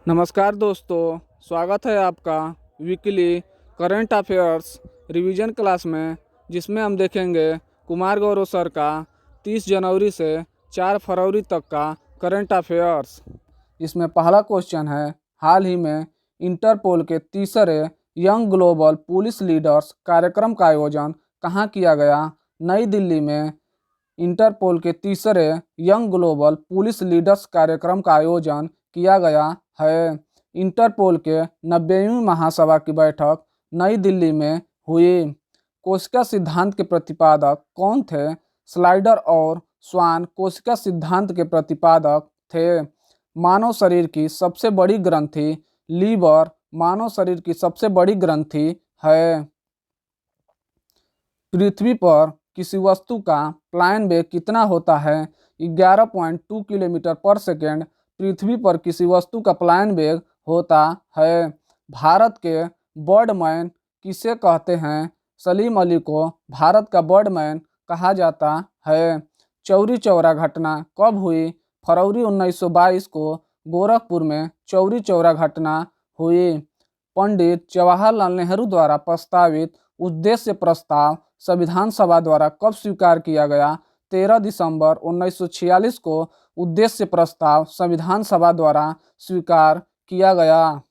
नमस्कार दोस्तों, स्वागत है आपका weekly current affairs revision class में, जिसमें हम देखेंगे कुमार गौरव सर का 30 जनवरी से 4 फरवरी तक का करंट अफेयर्स। इसमें पहला क्वेश्चन है, हाल ही में इंटरपोल के तीसरे यंग ग्लोबल पुलिस लीडर्स कार्यक्रम का आयोजन कहाँ किया गया? नई दिल्ली में इंटरपोल के तीसरे यंग ग्लोबल पुलिस लीडर्स कार्यक्रम का आयोजन किया गया है। इंटरपोल के 90वीं महासभा की बैठक नई दिल्ली में हुई। कोशिका सिद्धांत के प्रतिपादक कौन थे? स्लाइडर और स्वान कोशिका सिद्धांत के प्रतिपादक थे। मानव शरीर की सबसे बड़ी ग्रंथि लीवर मानव शरीर की सबसे बड़ी ग्रंथि है। पृथ्वी पर किसी वस्तु का प्लायन वेग कितना होता है? 11.2 किलोमीटर पर सेकेंड पृथ्वी पर किसी वस्तु का प्लायन वेग होता है। भारत के बर्डमैन किसे कहते हैं? सलीम अली को भारत का बर्डमैन कहा जाता है। चौरी चौरा घटना कब हुई? फरवरी 1922 को गोरखपुर में चौरी चौरा घटना हुई। पंडित जवाहरलाल नेहरू द्वारा प्रस्तावित उद्देश्य प्रस्ताव संविधान सभा द्वारा कब स्वीकार किया गया? 13 दिसंबर 1946 को उद्देश्य प्रस्ताव संविधान सभा द्वारा स्वीकार किया गया।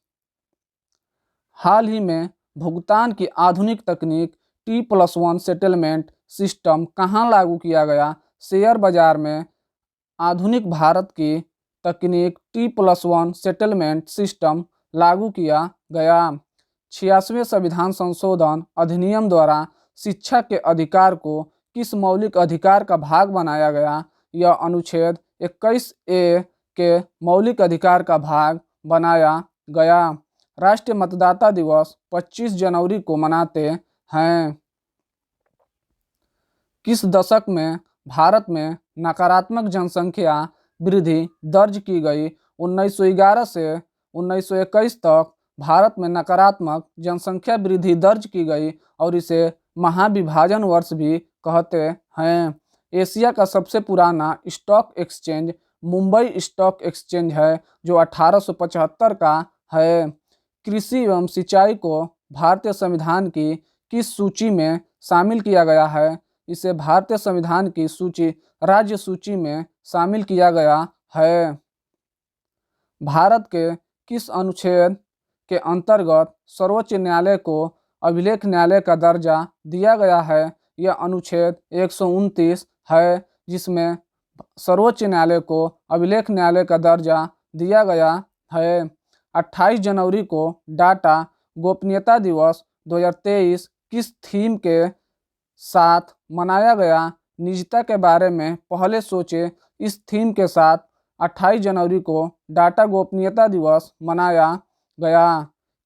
हाल ही में भुगतान की आधुनिक तकनीक T+1 सेटलमेंट सिस्टम कहाँ लागू किया गया? शेयर बाजार में आधुनिक भारत की तकनीक T+1 सेटलमेंट सिस्टम लागू किया गया। 86वें संविधान संशोधन अधिनियम द्वारा शिक्षा के अधिकार को किस मौलिक अधिकार का भाग बनाया गया? यह अनुच्छेद 21A के मौलिक अधिकार का भाग बनाया गया। राष्ट्रीय मतदाता दिवस 25 जनवरी को मनाते हैं। किस दशक में भारत में नकारात्मक जनसंख्या वृद्धि दर्ज की गई? 1911 से 1921 तक भारत में नकारात्मक जनसंख्या वृद्धि दर्ज की गई और इसे महाविभाजन वर्ष भी कहते हैं। एशिया का सबसे पुराना stock exchange Mumbai stock exchange है, जो 1875 का है। कृषि एवं सिंचाई को भारतीय संविधान की किस सूची में शामिल किया गया है? इसे भारतीय संविधान की सूची राज्य सूची में शामिल किया गया है। भारत के किस अनुच्छेद के अंतर्गत सर्वोच्च न्यायालय को अभिलेख न्यायालय का दर्जा दिया गया है? यह अनुच्छेद 129 है, जिसमें सर्वोच्च न्यायालय को अभिलेख न्यायालय का दर्जा दिया गया है। 28 जनवरी को डाटा गोपनीयता दिवस 2023 किस थीम के साथ मनाया गया? निजता के बारे में पहले सोचे। इस थीम के साथ 28 जनवरी को डाटा गोपनीयता दिवस मनाया गया।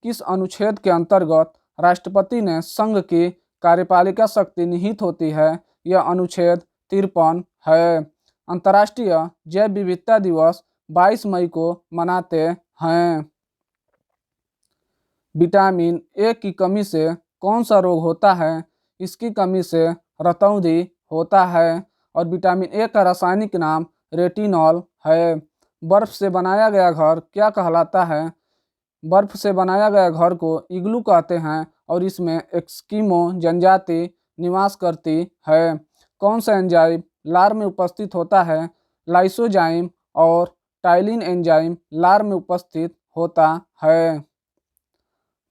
किस अनुच्छेद के अंतर्गत राष्ट्रपति ने संघ की कार्यपालिका शक्ति निहित होती है? यह अनुच्छेद 53 है। अंतर्राष्ट्रीय जैव विविधता दिवस 22 मई को मनाते हैं। विटामिन ए की कमी से कौन सा रोग होता है? इसकी कमी से रतौंधी होता है और विटामिन ए का रासायनिक नाम रेटिनॉल है। बर्फ से बनाया गया घर क्या कहलाता है? बर्फ से बनाया गया घर को इग्लू कहते हैं और इसमें एस्किमो जनजाति निवास करती है। कौन सा एंजाइम लार में उपस्थित होता है? लाइसोजाइम और टाइलिन एंजाइम लार में उपस्थित होता है।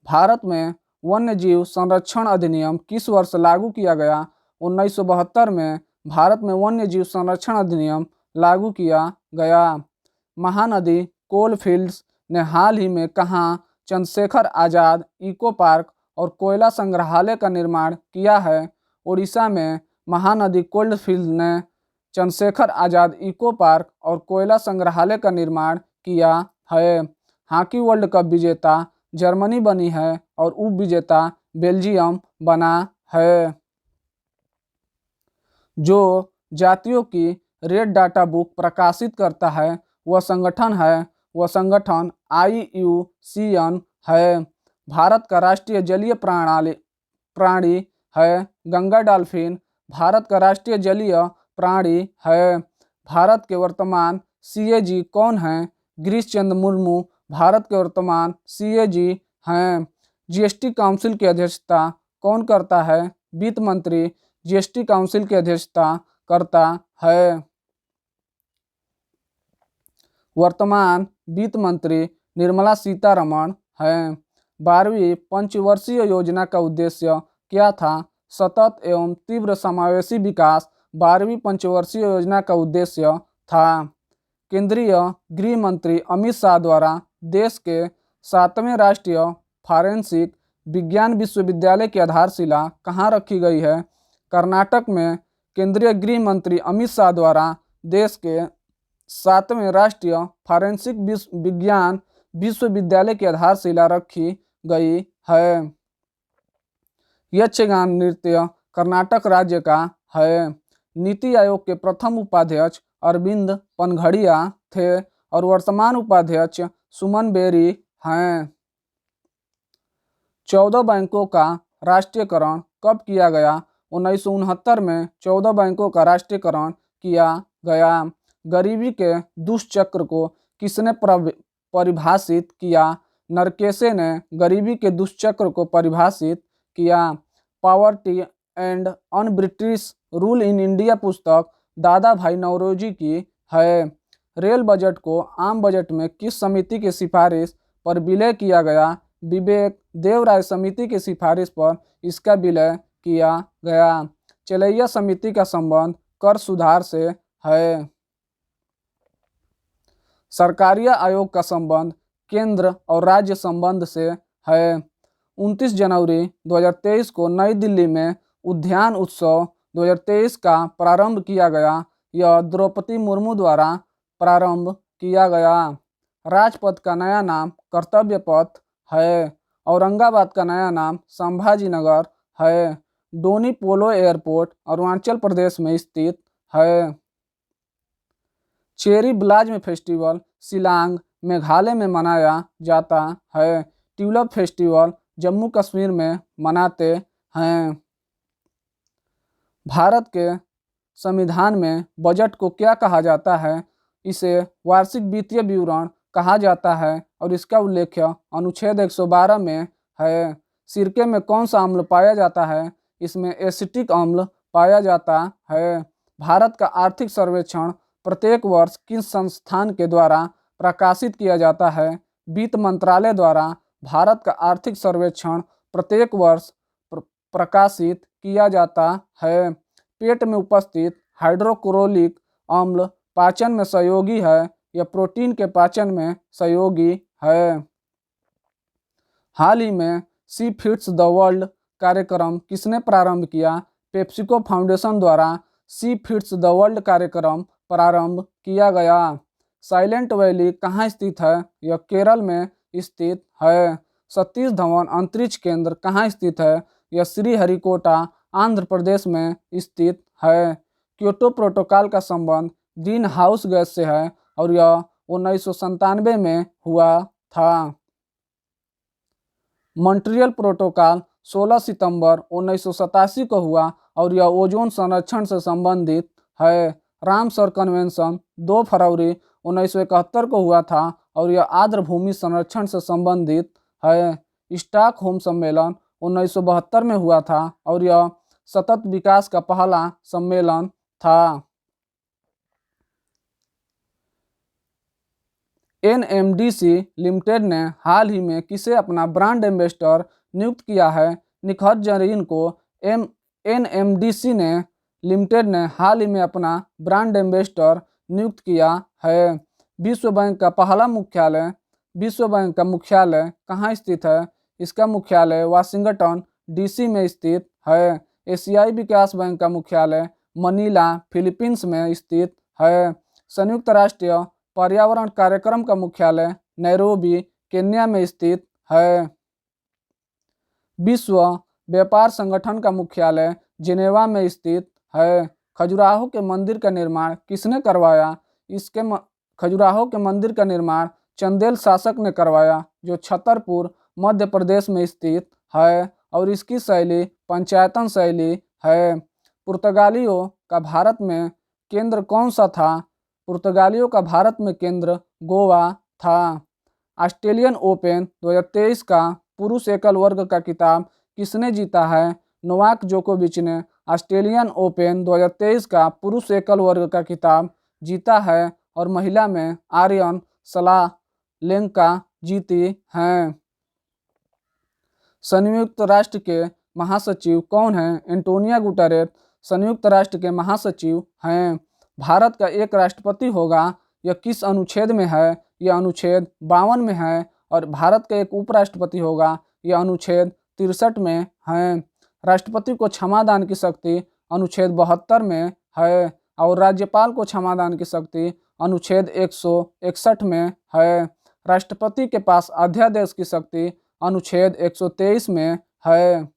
भारत में वन्यजीव संरक्षण अधिनियम किस वर्ष लागू किया गया? 1972 में भारत में वन्यजीव संरक्षण अधिनियम लागू किया गया। महानदी कोलफील्ड्स ने हाल ही में कहाँ चंद्रशेखर आज़ाद इको पार्क और कोयला संग्रहालय का निर्माण किया है? उड़ीसा में महानदी कोलफील्ड ने चंद्रशेखर आज़ाद इको पार्क और कोयला संग्रहालय का निर्माण किया है। हॉकी वर्ल्ड कप विजेता जर्मनी बनी है और उप विजेता बेल्जियम बना है। जो जातियों की रेड डाटा बुक प्रकाशित करता है वह संगठन IUCN है। भारत का राष्ट्रीय जलीय प्राणी है गंगा डॉल्फिन। भारत का राष्ट्रीय जलीय प्राणी है। भारत के वर्तमान CAG कौन है? गिरीश चंद्र मुर्मू भारत के वर्तमान सीएजी हैं। जीएसटी काउंसिल की अध्यक्षता कौन करता है? वित्त मंत्री जीएसटी काउंसिल की अध्यक्षता करता है। वर्तमान वित्त मंत्री निर्मला सीतारमण हैं। 12वीं पंचवर्षीय योजना का उद्देश्य क्या था? सतत एवं तीव्र समावेशी विकास 12वीं पंचवर्षीय योजना का उद्देश्य था। केंद्रीय गृह मंत्री अमित शाह द्वारा देश के 7वें राष्ट्रीय फॉरेंसिक विज्ञान विश्वविद्यालय की आधारशिला कहाँ रखी गई है? कर्नाटक में केंद्रीय गृह मंत्री अमित शाह द्वारा देश के 7वें राष्ट्रीय फॉरेंसिक विज्ञान विश्वविद्यालय की आधारशिला रखी गई है। यक्षगान नृत्य कर्नाटक राज्य का है। नीति आयोग के प्रथम उपाध्यक्ष अरविंद पनघड़िया थे और वर्तमान उपाध्यक्ष सुमन बेरी हैं। 14 बैंकों का राष्ट्रीयकरण कब किया गया? 1969 में 14 बैंकों का राष्ट्रीयकरण किया गया। गरीबी के दुष्चक्र को किसने परिभाषित किया? नरकेशे ने गरीबी के दुष्चक्र को परिभाषित किया। Poverty and un British rule in India पुस्तक दादा भाई नौरोजी की है। रेल बजट को आम बजट में किस समिति की सिफारिश पर विलय किया गया? विवेक देवराय समिति की सिफारिश पर इसका विलय किया गया। चलैया समिति का संबंध कर सुधार से है। सरकारिया आयोग का संबंध केंद्र और राज्य संबंध से है। 29 जनवरी 2023 को नई दिल्ली में उद्यान उत्सव 2023 का प्रारंभ किया गया। यह द्रौपदी मुर्मू द्वारा प्रारंभ किया गया। राजपथ का नया नाम कर्तव्य पथ है। औरंगाबाद का नया नाम संभाजी नगर है। डोनी पोलो एयरपोर्ट अरुणाचल प्रदेश में स्थित है। Cherry blossom festival Shillong Meghalaya में मनाया जाता है। ट्यूलिप फेस्टिवल जम्मू कश्मीर में मनाते हैं। भारत के संविधान में बजट को क्या कहा जाता है? इसे वार्षिक वित्तीय विवरण कहा जाता है और इसका उल्लेख अनुच्छेद 112 में है। सिरके में कौन सा अम्ल पाया जाता है? इसमें एसिटिक अम्ल पाया जाता है। भारत का आर्थिक सर्वेक्षण प्रत्येक वर्ष किस संस्थान के द्वारा प्रकाशित किया जाता है? वित्त मंत्रालय द्वारा भारत का आर्थिक सर्वेक्षण प्रत्येक वर्ष प्रकाशित किया जाता है। पेट में उपस्थित हाइड्रोक्लोरिक अम्ल पाचन में सहयोगी है या प्रोटीन के पाचन में सहयोगी है। हाल ही में सी फीड्स द वर्ल्ड कार्यक्रम किसने प्रारंभ किया? पेप्सिको फाउंडेशन द्वारा सी फीड्स द वर्ल्ड कार्यक्रम प्रारंभ किया गया। साइलेंट वैली कहाँ स्थित है? यह केरल में स्थित है। सतीश धवन अंतरिक्ष केंद्र कहाँ स्थित है? यह श्रीहरिकोटा आंध्र प्रदेश में स्थित है। क्योटो प्रोटोकॉल का संबंध ग्रीन हाउस गैस से है और यह 1997 में हुआ था। मॉन्ट्रियल प्रोटोकॉल 16 सितंबर 1987 को हुआ और यह ओजोन संरक्षण से संबंधित है। रामसर कन्वेंशन 2 फरवरी 1971 को हुआ था और यह आर्द्र भूमि संरक्षण से संबंधित है। स्टॉकहोम सम्मेलन 1972 में हुआ था और यह सतत विकास का पहला सम्मेलन था। एनएमडीसी लिमिटेड ने हाल ही में किसे अपना ब्रांड एम्बेसडर नियुक्त किया है? निखत जरीन को एनएमडीसी ने लिमिटेड ने हाल ही में अपना ब्रांड एम्बेसडर नियुक्त किया है। विश्व बैंक का मुख्यालय कहाँ स्थित है? इसका मुख्यालय वाशिंगटन डीसी में स्थित है। एशियाई विकास बैंक का मुख्यालय मनीला फिलीपींस में स्थित है। संयुक्त राष्ट्र पर्यावरण कार्यक्रम का मुख्यालय नैरोबी केन्या में स्थित है। विश्व व्यापार संगठन का मुख्यालय जिनेवा में स्थित है। खजुराहो के मंदिर का निर्माण किसने करवाया? खजुराहो के मंदिर का निर्माण चंदेल शासक ने करवाया, जो छतरपुर मध्य प्रदेश में स्थित है और इसकी शैली पंचायतन शैली है। पुर्तगालियों का भारत में केंद्र कौन सा था? पुर्तगालियों का भारत में केंद्र गोवा था। ऑस्ट्रेलियन ओपन 2023 का पुरुष एकल वर्ग का खिताब किसने जीता है? नोवाक जोकोविच ने ऑस्ट्रेलियन ओपन 2023 का पुरुष एकल वर्ग का खिताब जीता है और महिला में आर्यन सलालेंका जीती हैं। संयुक्त राष्ट्र के महासचिव कौन हैं? एंटोनियो गुटेरेस संयुक्त राष्ट्र के महासचिव हैं। भारत का एक राष्ट्रपति होगा, यह किस अनुच्छेद में है? यह अनुच्छेद 52 में है। और भारत का एक उपराष्ट्रपति होगा, यह अनुच्छेद 63 में है। राष्ट्रपति को क्षमादान की शक्ति अनुच्छेद 72 में है और राज्यपाल को क्षमादान की शक्ति अनुच्छेद 161 में है। राष्ट्रपति के पास अध्यादेश की शक्ति अनुच्छेद 123 में है।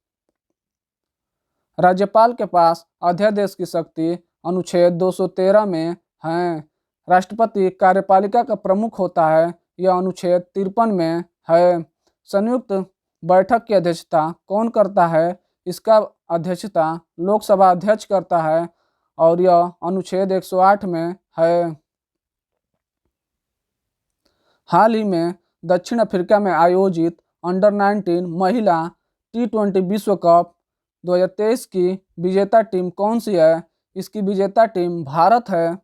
राज्यपाल के पास अध्यादेश की शक्ति अनुच्छेद 213 में है। राष्ट्रपति कार्यपालिका का प्रमुख होता है, यह अनुच्छेद 53 में है। संयुक्त बैठक की अध्यक्षता कौन करता है? इसका अध्यक्षता लोकसभा अध्यक्ष करता है और यह अनुच्छेद 108 में है। हाल ही में दक्षिण अफ्रीका में आयोजित अंडर-19 महिला T20 विश्व कप 2023 की विजेता टीम कौन सी है? इसकी विजेता टीम भारत है।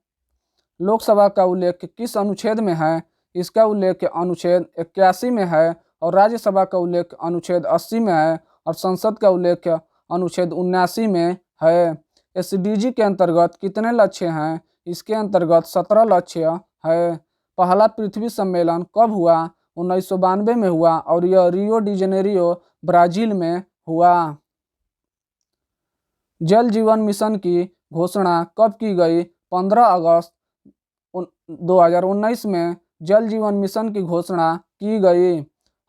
लोकसभा का उल्लेख किस अनुच्छेद में है? इसका उल्लेख अनुच्छेद 81 में है और राज्यसभा का उल्लेख अनुच्छेद 80 में है और संसद का उल्लेख अनुच्छेद 79 में है। SDG के अंतर्गत कितने लक्ष्य हैं? इसके अंतर्गत 17 लक्ष्य है। पहला पृथ्वी सम्मेलन कब हुआ? 1992 में हुआ और यह रियो डी जेनेरियो ब्राजील में हुआ। जल जीवन मिशन की घोषणा कब की गई? 15 अगस्त 2019 में जल जीवन मिशन की घोषणा की गई।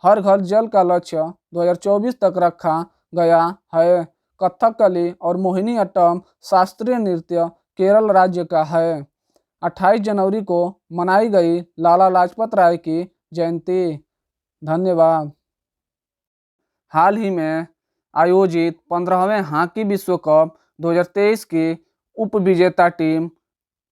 हर घर जल का लक्ष्य 2024 तक रखा गया है। कथकली और मोहिनीअट्टम शास्त्रीय नृत्य केरल राज्य का है। 28 जनवरी को मनाई गई लाला लाजपत राय की जयंती। धन्यवाद। हाल ही में आयोजित 15वें हॉकी विश्व कप 2023 की उप विजेता टीम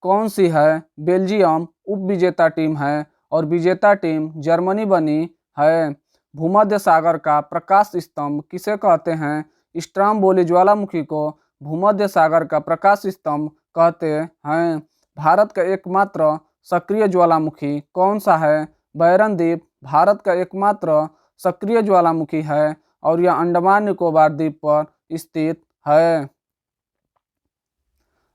कौन सी है? बेल्जियम उप विजेता टीम है और विजेता टीम जर्मनी बनी है। भूमध्य सागर का प्रकाश स्तंभ किसे कहते हैं? स्ट्रोम्बोली ज्वालामुखी को भूमध्य सागर का प्रकाश स्तंभ कहते हैं। भारत का एकमात्र सक्रिय ज्वालामुखी कौन सा है? बैरन द्वीप भारत का एकमात्र सक्रिय ज्वालामुखी है और यह अंडमान निकोबार द्वीप पर स्थित है।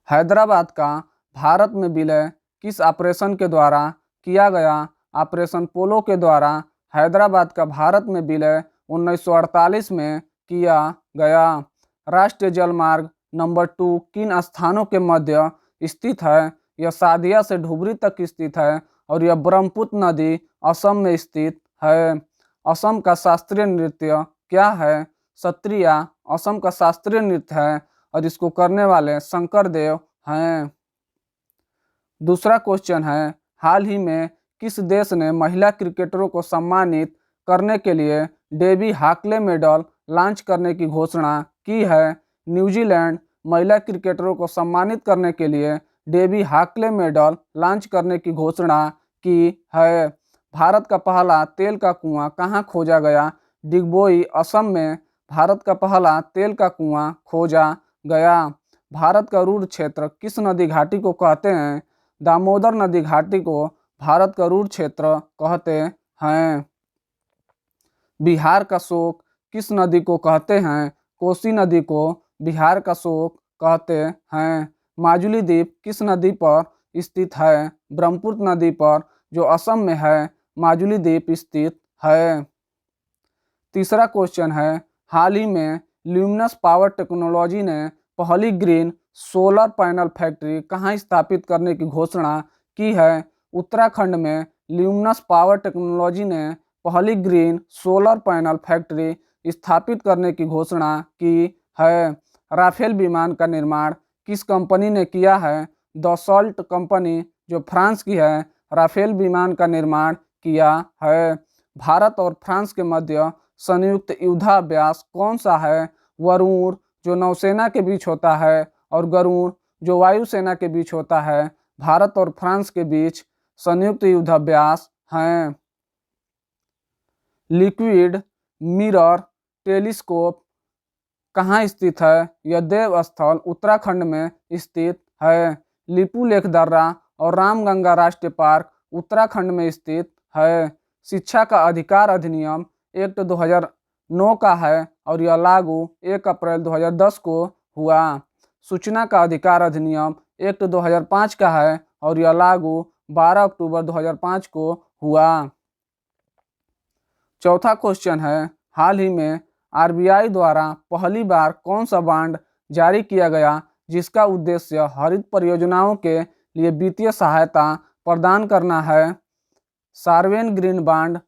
हैदराबाद का भारत में विलय किस ऑपरेशन के द्वारा किया गया? ऑपरेशन पोलो के द्वारा हैदराबाद का भारत में विलय 1948 में किया गया। राष्ट्रीय जलमार्ग नंबर 2 किन स्थानों के मध्य स्थित है? यह सादिया से धुबरी तक स्थित है और यह ब्रह्मपुत्र नदी असम में स्थित है। असम का शास्त्रीय नृत्य क्या है? सत्रिया असम का शास्त्रीय नृत्य है और इसको करने वाले शंकर देव हैं। दूसरा क्वेश्चन है, हाल ही में किस देश ने महिला क्रिकेटरों को सम्मानित करने के लिए डेबी हाकले मेडल लॉन्च करने की घोषणा की है? न्यूजीलैंड महिला क्रिकेटरों को सम्मानित करने के लिए डेबी हाकले मेडल लॉन्च करने की घोषणा की है। भारत का पहला तेल का कुआं कहाँ खोजा गया? डिगबोई असम में भारत का पहला तेल का कुआं खोजा गया। भारत का रुद्र क्षेत्र किस नदी घाटी को कहते हैं? दामोदर नदी घाटी को भारत का रुद्र क्षेत्र कहते हैं। बिहार का शोक किस नदी को कहते हैं? कोसी नदी को बिहार का शोक कहते हैं। माजुली द्वीप किस नदी पर स्थित है? ब्रह्मपुत्र नदी पर, जो असम में है माजुली द्वीप स्थित है। तीसरा क्वेश्चन है, हाल ही में ल्यूमिनस पावर टेक्नोलॉजी ने पहली ग्रीन सोलर पैनल फैक्ट्री कहाँ स्थापित करने की घोषणा की है? उत्तराखंड में ल्यूमिनस पावर टेक्नोलॉजी ने पहली ग्रीन सोलर पैनल फैक्ट्री स्थापित करने की घोषणा की है। राफेल विमान का निर्माण किस कंपनी ने किया है? दसॉल्ट कंपनी, जो फ्रांस की है, राफेल विमान का निर्माण किया है। भारत और फ्रांस के मध्य संयुक्त युद्धाभ्यास कौन सा है? वरुण, जो नौसेना के बीच होता है, और गरुड़, जो वायुसेना के बीच होता है। भारत और फ्रांस के बीच संयुक्त युद्धाभ्यास हैं। लिक्विड मिरर टेलीस्कोप कहाँ स्थित है? यह देवस्थल उत्तराखंड में स्थित है। लिपुलेख दर्रा और रामगंगा राष्ट्रीय पार्क उत्तराखंड में स्थित है। शिक्षा का अधिकार अधिनियम एक्ट 2009 का है और यह लागू 1 अप्रैल 2010 को हुआ। सूचना का अधिकार अधिनियम एक्ट 2005 का है और यह लागू 12 अक्टूबर 2005 को हुआ। चौथा क्वेश्चन है, हाल ही में आरबीआई द्वारा पहली बार कौन सा बांड जारी किया गया जिसका उद्देश्य हरित परियोजनाओं के लिए वित्तीय सहायता प्रदान करना है? सार्वेन ग्रीन बांड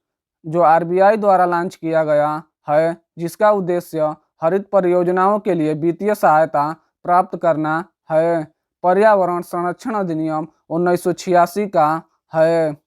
जो आरबीआई द्वारा लॉन्च किया गया है, जिसका उद्देश्य हरित परियोजनाओं के लिए वित्तीय सहायता प्राप्त करना है। पर्यावरण संरक्षण अधिनियम 1986 का है।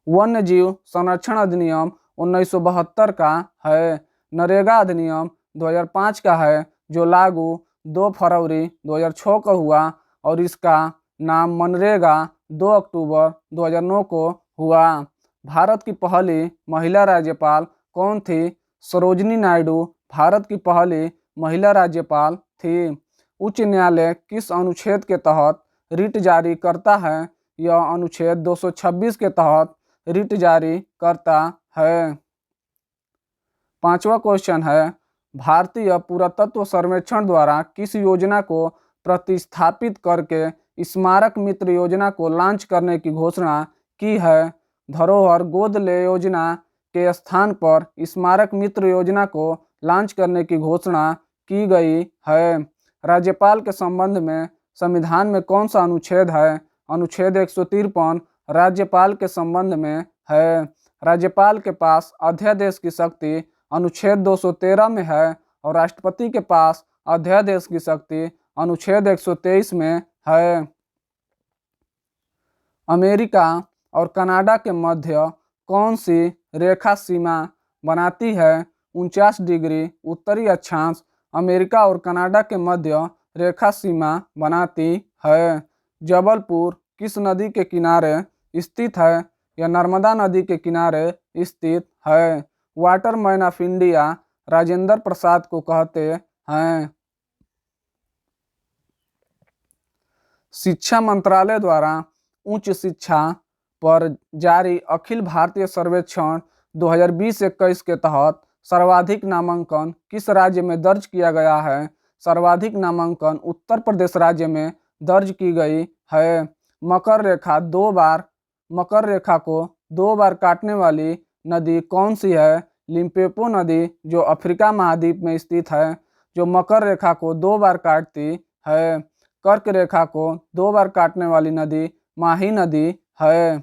वन्य जीव संरक्षण अधिनियम 1972 का है। नरेगा अधिनियम 2005 का है जो लागू 2 फरवरी 2006 को हुआ और इसका नाम मनरेगा 2 अक्टूबर 2009 को हुआ। भारत की पहली महिला राज्यपाल कौन थी? सरोजिनी नायडू भारत की पहली महिला राज्यपाल थी। उच्च न्यायालय किस अनुच्छेद के तहत रिट जारी करता है? यह अनुच्छेद 226 के तहत रिट जारी करता है। पांचवा क्वेश्चन है, भारतीय पुरातत्व सर्वेक्षण द्वारा किस योजना को प्रतिस्थापित करके स्मारक मित्र योजना को लॉन्च करने की घोषणा की है? धरोहर गोद ले योजना के स्थान पर स्मारक मित्र योजना को लॉन्च करने की घोषणा की गई है। राज्यपाल के संबंध में संविधान में कौन सा अनुच्छेद है? अनुच्छेद 153 राज्यपाल के संबंध में है। राज्यपाल के पास अध्यादेश की शक्ति अनुच्छेद 213 में है और राष्ट्रपति के पास अध्यादेश की शक्ति अनुच्छेद 123 में है। अमेरिका और कनाडा के मध्य कौन सी रेखा सीमा बनाती है? 49 डिग्री उत्तरी अक्षांश अमेरिका और कनाडा के मध्य रेखा सीमा बनाती है। जबलपुर किस नदी के किनारे स्थित है? यह नर्मदा नदी के किनारे स्थित है। Waterman of India Rajendra Prasad को कहते हैं। शिक्षा मंत्रालय द्वारा उच्च शिक्षा पर जारी अखिल भारतीय सर्वेक्षण 2020-21 के तहत सर्वाधिक नामांकन किस राज्य में दर्ज किया गया है? सर्वाधिक नामांकन उत्तर प्रदेश राज्य में दर्ज की गई है। मकर रेखा को 2 बार काटने वाली नदी कौन सी है? लिम्पोपो नदी जो अफ्रीका महाद्वीप में स्थित है, जो मकर रेखा को 2 बार काटती है। कर्क रेखा को 2 बार काटने वाली नदी माही नदी है।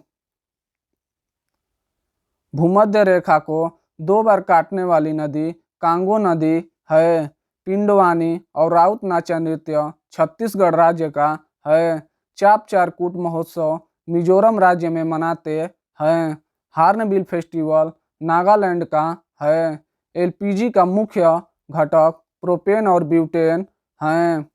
भूमध्य रेखा को 2 बार काटने वाली नदी कांगो नदी है। पिंडवानी और राउत नाचा नृत्य छत्तीसगढ़ राज्य का है। चाप चारकूट महोत्सव मिजोरम राज्य में मनाते हैं। हार्नबिल फेस्टिवल नागालैंड का है। एलपीजी का मुख्य घटक प्रोपेन और ब्यूटेन हैं।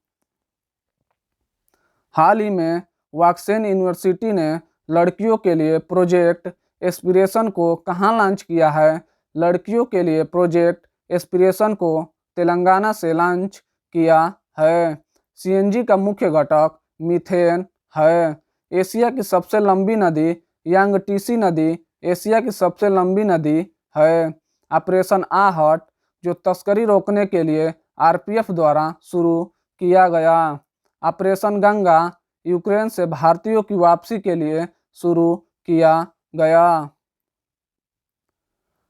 हाल ही में वाक्सेन यूनिवर्सिटी ने लड़कियों के लिए प्रोजेक्ट एस्पिरेशन को कहाँ लॉन्च किया है? लड़कियों के लिए प्रोजेक्ट एस्पिरेशन को तेलंगाना से लॉन्च किया है। सीएनजी का मुख्य घटक मीथेन है। एशिया की सबसे लंबी नदी यांगटीसी नदी एशिया की सबसे लंबी नदी है। ऑपरेशन आहट जो तस्करी रोकने के लिए आरपीएफ द्वारा शुरू किया गया। ऑपरेशन गंगा यूक्रेन से भारतीयों की वापसी के लिए शुरू किया गया।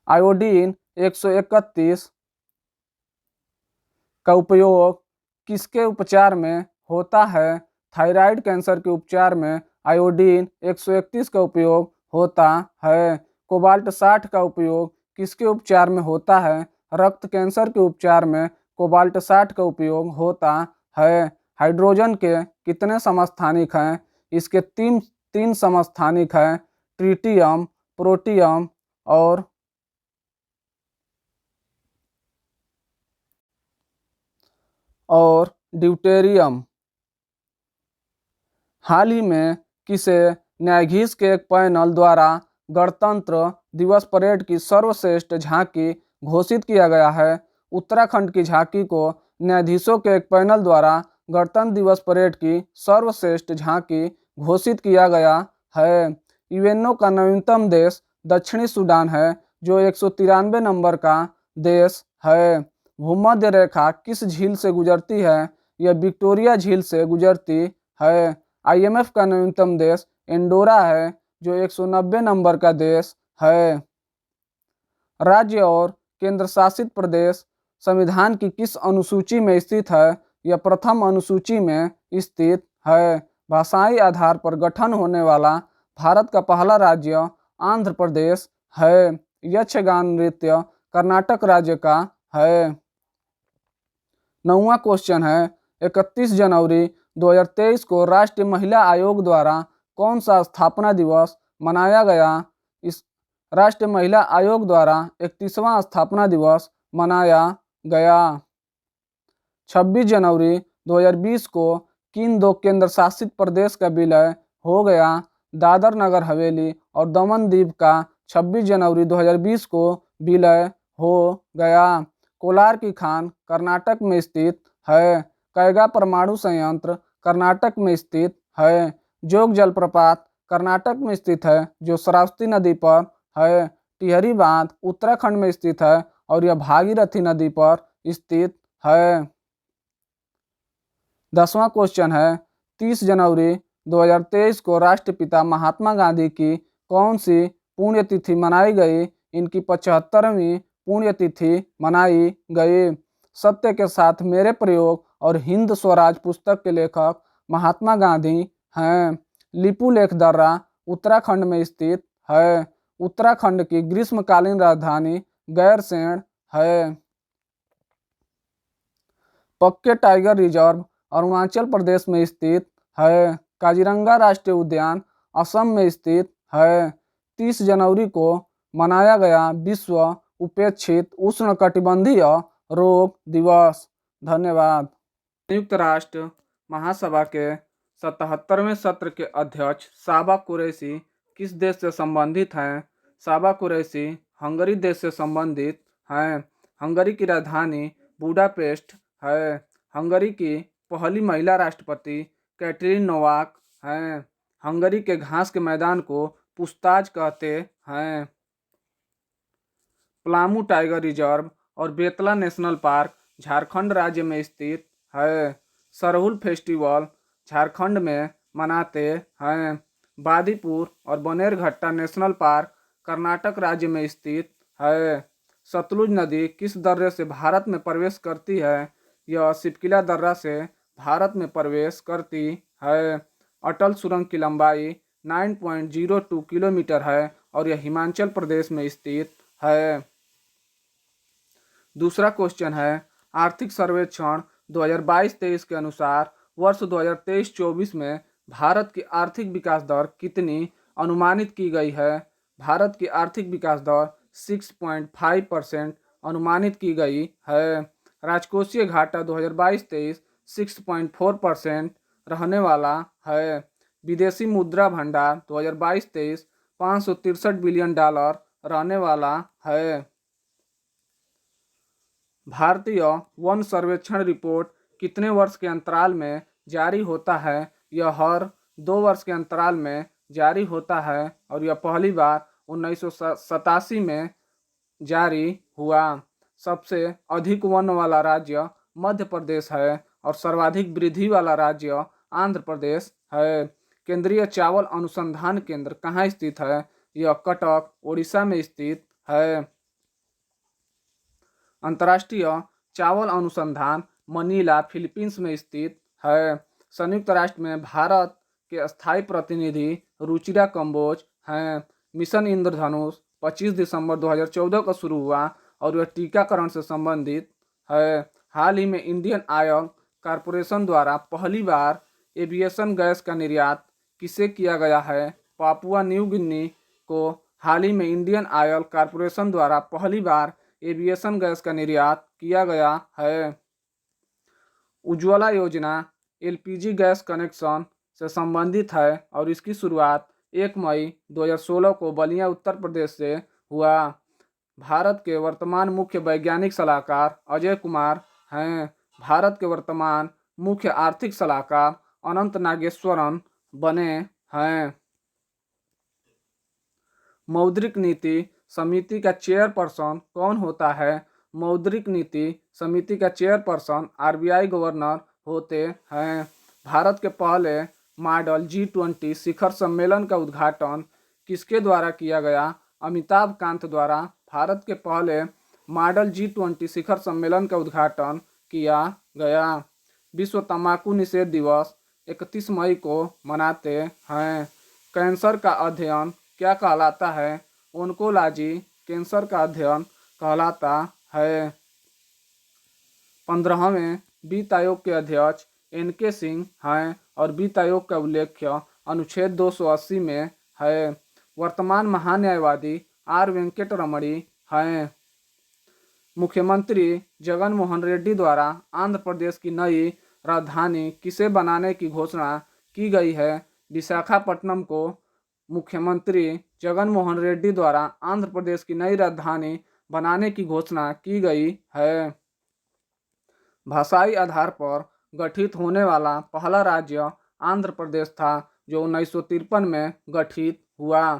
आयोडीन 131 का उपयोग किसके उपचार में होता है? थायराइड कैंसर के उपचार में आयोडीन 131 का उपयोग होता है। कोबाल्ट 60 का उपयोग किसके उपचार में होता है? रक्त कैंसर के उपचार में कोबाल्ट 60 का उपयोग होता है। हाइड्रोजन के कितने समस्थानिक हैं? इसके तीन समस्थानिक हैं, ट्रिटियम, प्रोटियम और ड्यूटेरियम। हाल ही में किसे न्यायाधीश के एक पैनल द्वारा गणतंत्र दिवस परेड की सर्वश्रेष्ठ झांकी घोषित किया गया है? उत्तराखंड की झांकी को न्यायाधीशों के एक पैनल द्वारा गणतंत्र दिवस परेड की सर्वश्रेष्ठ झांकी घोषित किया गया है। यूएनओ का नवीनतम देश दक्षिणी सूडान है, जो 193 नंबर का देश है। भूमध्य रेखा किस झील से गुजरती है? यह विक्टोरिया झील से गुजरती है। आईएमएफ का नवीनतम देश एंडोरा है, जो 190 नंबर का देश है। राज्य और केंद्र शासित प्रदेश संविधान की किस अनुसूची में स्थित है? यह प्रथम अनुसूची में स्थित है। भाषाई आधार पर गठन होने वाला भारत का पहला राज्य आंध्र प्रदेश है। यक्षगान नृत्य कर्नाटक राज्य का है। 9वां क्वेश्चन है, 31 जनवरी 2023 को राष्ट्रीय महिला आयोग द्वारा कौन सा स्थापना दिवस मनाया गया? इस राष्ट्रीय महिला आयोग द्वारा 31वां स्थापना दिवस मनाया गया। 26 जनवरी 2020 को किन दो केंद्र शासित प्रदेश का विलय हो गया? दादर नगर हवेली और दमन दीव का 26 जनवरी 2020 को विलय हो गया। कोलार की खान कर्नाटक में स्थित है। कैगा परमाणु संयंत्र कर्नाटक में स्थित है। जोग जलप्रपात कर्नाटक में स्थित है, जो श्रावस्ती नदी पर है। टिहरी बांध उत्तराखंड में स्थित है और यह भागीरथी नदी पर स्थित है। 10वां क्वेश्चन है, 30 जनवरी 2023 को राष्ट्रपिता महात्मा गांधी की कौन सी पुण्यतिथि मनाई गई? इनकी 75वीं पुण्यतिथि मनाई गई। सत्य के साथ मेरे प्रयोग और हिंद स्वराज पुस्तक के लेखक महात्मा गांधी हैं। लिपुलेख दर्रा उत्तराखंड में स्थित है। उत्तराखंड की ग्रीष्मकालीन राजधानी गैरसैंण है। पक्के टाइगर रिजर्व अरुणाचल प्रदेश में स्थित है। काजीरंगा राष्ट्रीय उद्यान असम में स्थित है। 30 जनवरी को मनाया गया विश्व उपेक्षित उष्णकटिबंधीय रोग दिवस। धन्यवाद। संयुक्त राष्ट्र महासभा के 77वें सत्र के अध्यक्ष साबा कुरैशी किस देश से संबंधित हैं? साबा कुरैशी हंगरी देश से संबंधित हैं। हंगरी की राजधानी बुडापेस्ट है। हंगरी की पहली महिला राष्ट्रपति कैटरीन नोवाक हैं। हंगरी के घास के मैदान को पुस्ताज कहते हैं। पलामू टाइगर रिजर्व और बेतला नेशनल पार्क झारखंड राज्य में स्थित है। सरहुल फेस्टिवल झारखंड में मनाते हैं। बादीपुर और बनेरघट्टा नेशनल पार्क कर्नाटक राज्य में स्थित है। सतलुज नदी किस दर्रे से भारत में प्रवेश करती है? यह सिपकिला दर्रा से भारत में प्रवेश करती है। अटल सुरंग की लंबाई 9.02 किलोमीटर है और यह हिमाचल प्रदेश में स्थित है। दूसरा क्वेश्चन है, आर्थिक सर्वेक्षण 2022-23 के अनुसार वर्ष 2023-24 में भारत की आर्थिक विकास दर कितनी अनुमानित की गई है? भारत की आर्थिक विकास दर 6.5% अनुमानित की गई है। राजकोषीय घाटा 2022-23 6.4% रहने वाला है। विदेशी मुद्रा भंडार 2022-23 $563 बिलियन रहने वाला है। भारतीय वन सर्वेक्षण रिपोर्ट कितने वर्ष के अंतराल में जारी होता है? यह हर 2 वर्ष के अंतराल में जारी होता है और यह पहली बार 1987 में जारी हुआ। सबसे अधिक वन वाला राज्य मध्य प्रदेश है और सर्वाधिक वृद्धि वाला राज्य आंध्र प्रदेश है। केंद्रीय चावल अनुसंधान केंद्र कहाँ स्थित है? यह कटक ओडिशा में स्थित है। अंतर्राष्ट्रीय चावल अनुसंधान मनीला फिलीपींस में स्थित है। संयुक्त राष्ट्र में भारत के स्थायी प्रतिनिधि रुचिरा कंबोज हैं। मिशन इंद्रधनुष 25 दिसंबर 2014 को शुरू हुआ और यह टीकाकरण से संबंधित है। हाल ही में इंडियन ऑयल कॉरपोरेशन द्वारा पहली बार एविएशन गैस का निर्यात किसे किया गया है? पापुआ न्यू गिनी को हाल ही में इंडियन ऑयल कॉरपोरेशन द्वारा पहली बार एविएशन गैस का निर्यात किया गया है। उज्ज्वला योजना एलपीजी गैस कनेक्शन से संबंधित है और इसकी शुरुआत 1 मई 2016 को बलिया उत्तर प्रदेश से हुआ। भारत के वर्तमान मुख्य वैज्ञानिक सलाहकार अजय कुमार हैं। भारत के वर्तमान मुख्य आर्थिक सलाहकार अनंत नागेश्वरन बने हैं। मौद्रिक नीति समिति का चेयरपर्सन कौन होता है? मौद्रिक नीति समिति का चेयरपर्सन आरबीआई गवर्नर होते हैं। भारत के पहले मॉडल G20 शिखर सम्मेलन का उद्घाटन किसके द्वारा किया गया? अमिताभ कांत द्वारा भारत के पहले मॉडल G20 शिखर सम्मेलन का उद्घाटन किया गया। विश्व तंबाकू निषेध दिवस 31 मई को मनाते हैं। कैंसर का अध्ययन क्या कहलाता है? ओन्कोलॉजी कैंसर का अध्ययन कहलाता है। 15वें वित्त आयोग के अध्यक्ष NK सिंह हैं और वित्त आयोग का उल्लेख अनुच्छेद 280 में है। वर्तमान महान्यायवादी R वेंकटरमणी हैं। मुख्यमंत्री जगन मोहन रेड्डी द्वारा आंध्र प्रदेश की नई राजधानी किसे बनाने की घोषणा की गई है? विशाखापट्टनम को मुख्यमंत्री जगन मोहन रेड्डी द्वारा आंध्र प्रदेश की नई राजधानी बनाने की घोषणा की गई है। भाषाई आधार पर गठित होने वाला पहला राज्य आंध्र प्रदेश था, जो 1953 में गठित हुआ।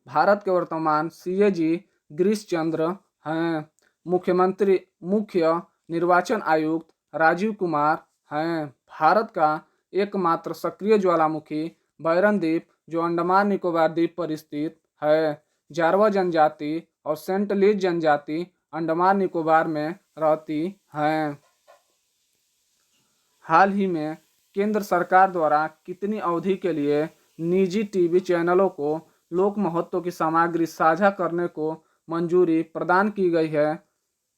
भारत के वर्तमान CAG गिरीश चंद्र हैं। मुख्य निर्वाचन आयुक्त राजीव कुमार हैं। भारत का एकमात्र सक्रिय ज्वालामुखी बैरनद्वीप, जो अंडमान निकोबार द्वीप पर स्थित है। जारवा जनजाति और सेंट लीज जनजाति अंडमान निकोबार में रहती हैं। हाल ही में केंद्र सरकार द्वारा कितनी अवधि के लिए निजी टीवी चैनलों को लोक महत्व की सामग्री साझा करने को मंजूरी प्रदान की गई है?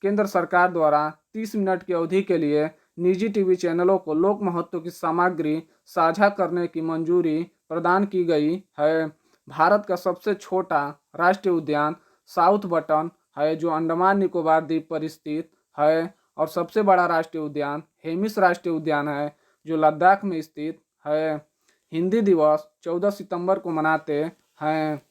केंद्र सरकार द्वारा 30 मिनट की अवधि के लिए निजी टीवी चैनलों को लोक महत्व की सामग्री साझा करने की मंजूरी प्रदान की गई है। भारत का सबसे छोटा राष्ट्रीय उद्यान साउथ बटन है, जो अंडमान निकोबार द्वीप पर स्थित है, और सबसे बड़ा राष्ट्रीय उद्यान हेमिस राष्ट्रीय उद्यान है, जो लद्दाख में स्थित है। हिंदी दिवस 14 सितंबर को मनाते हैं।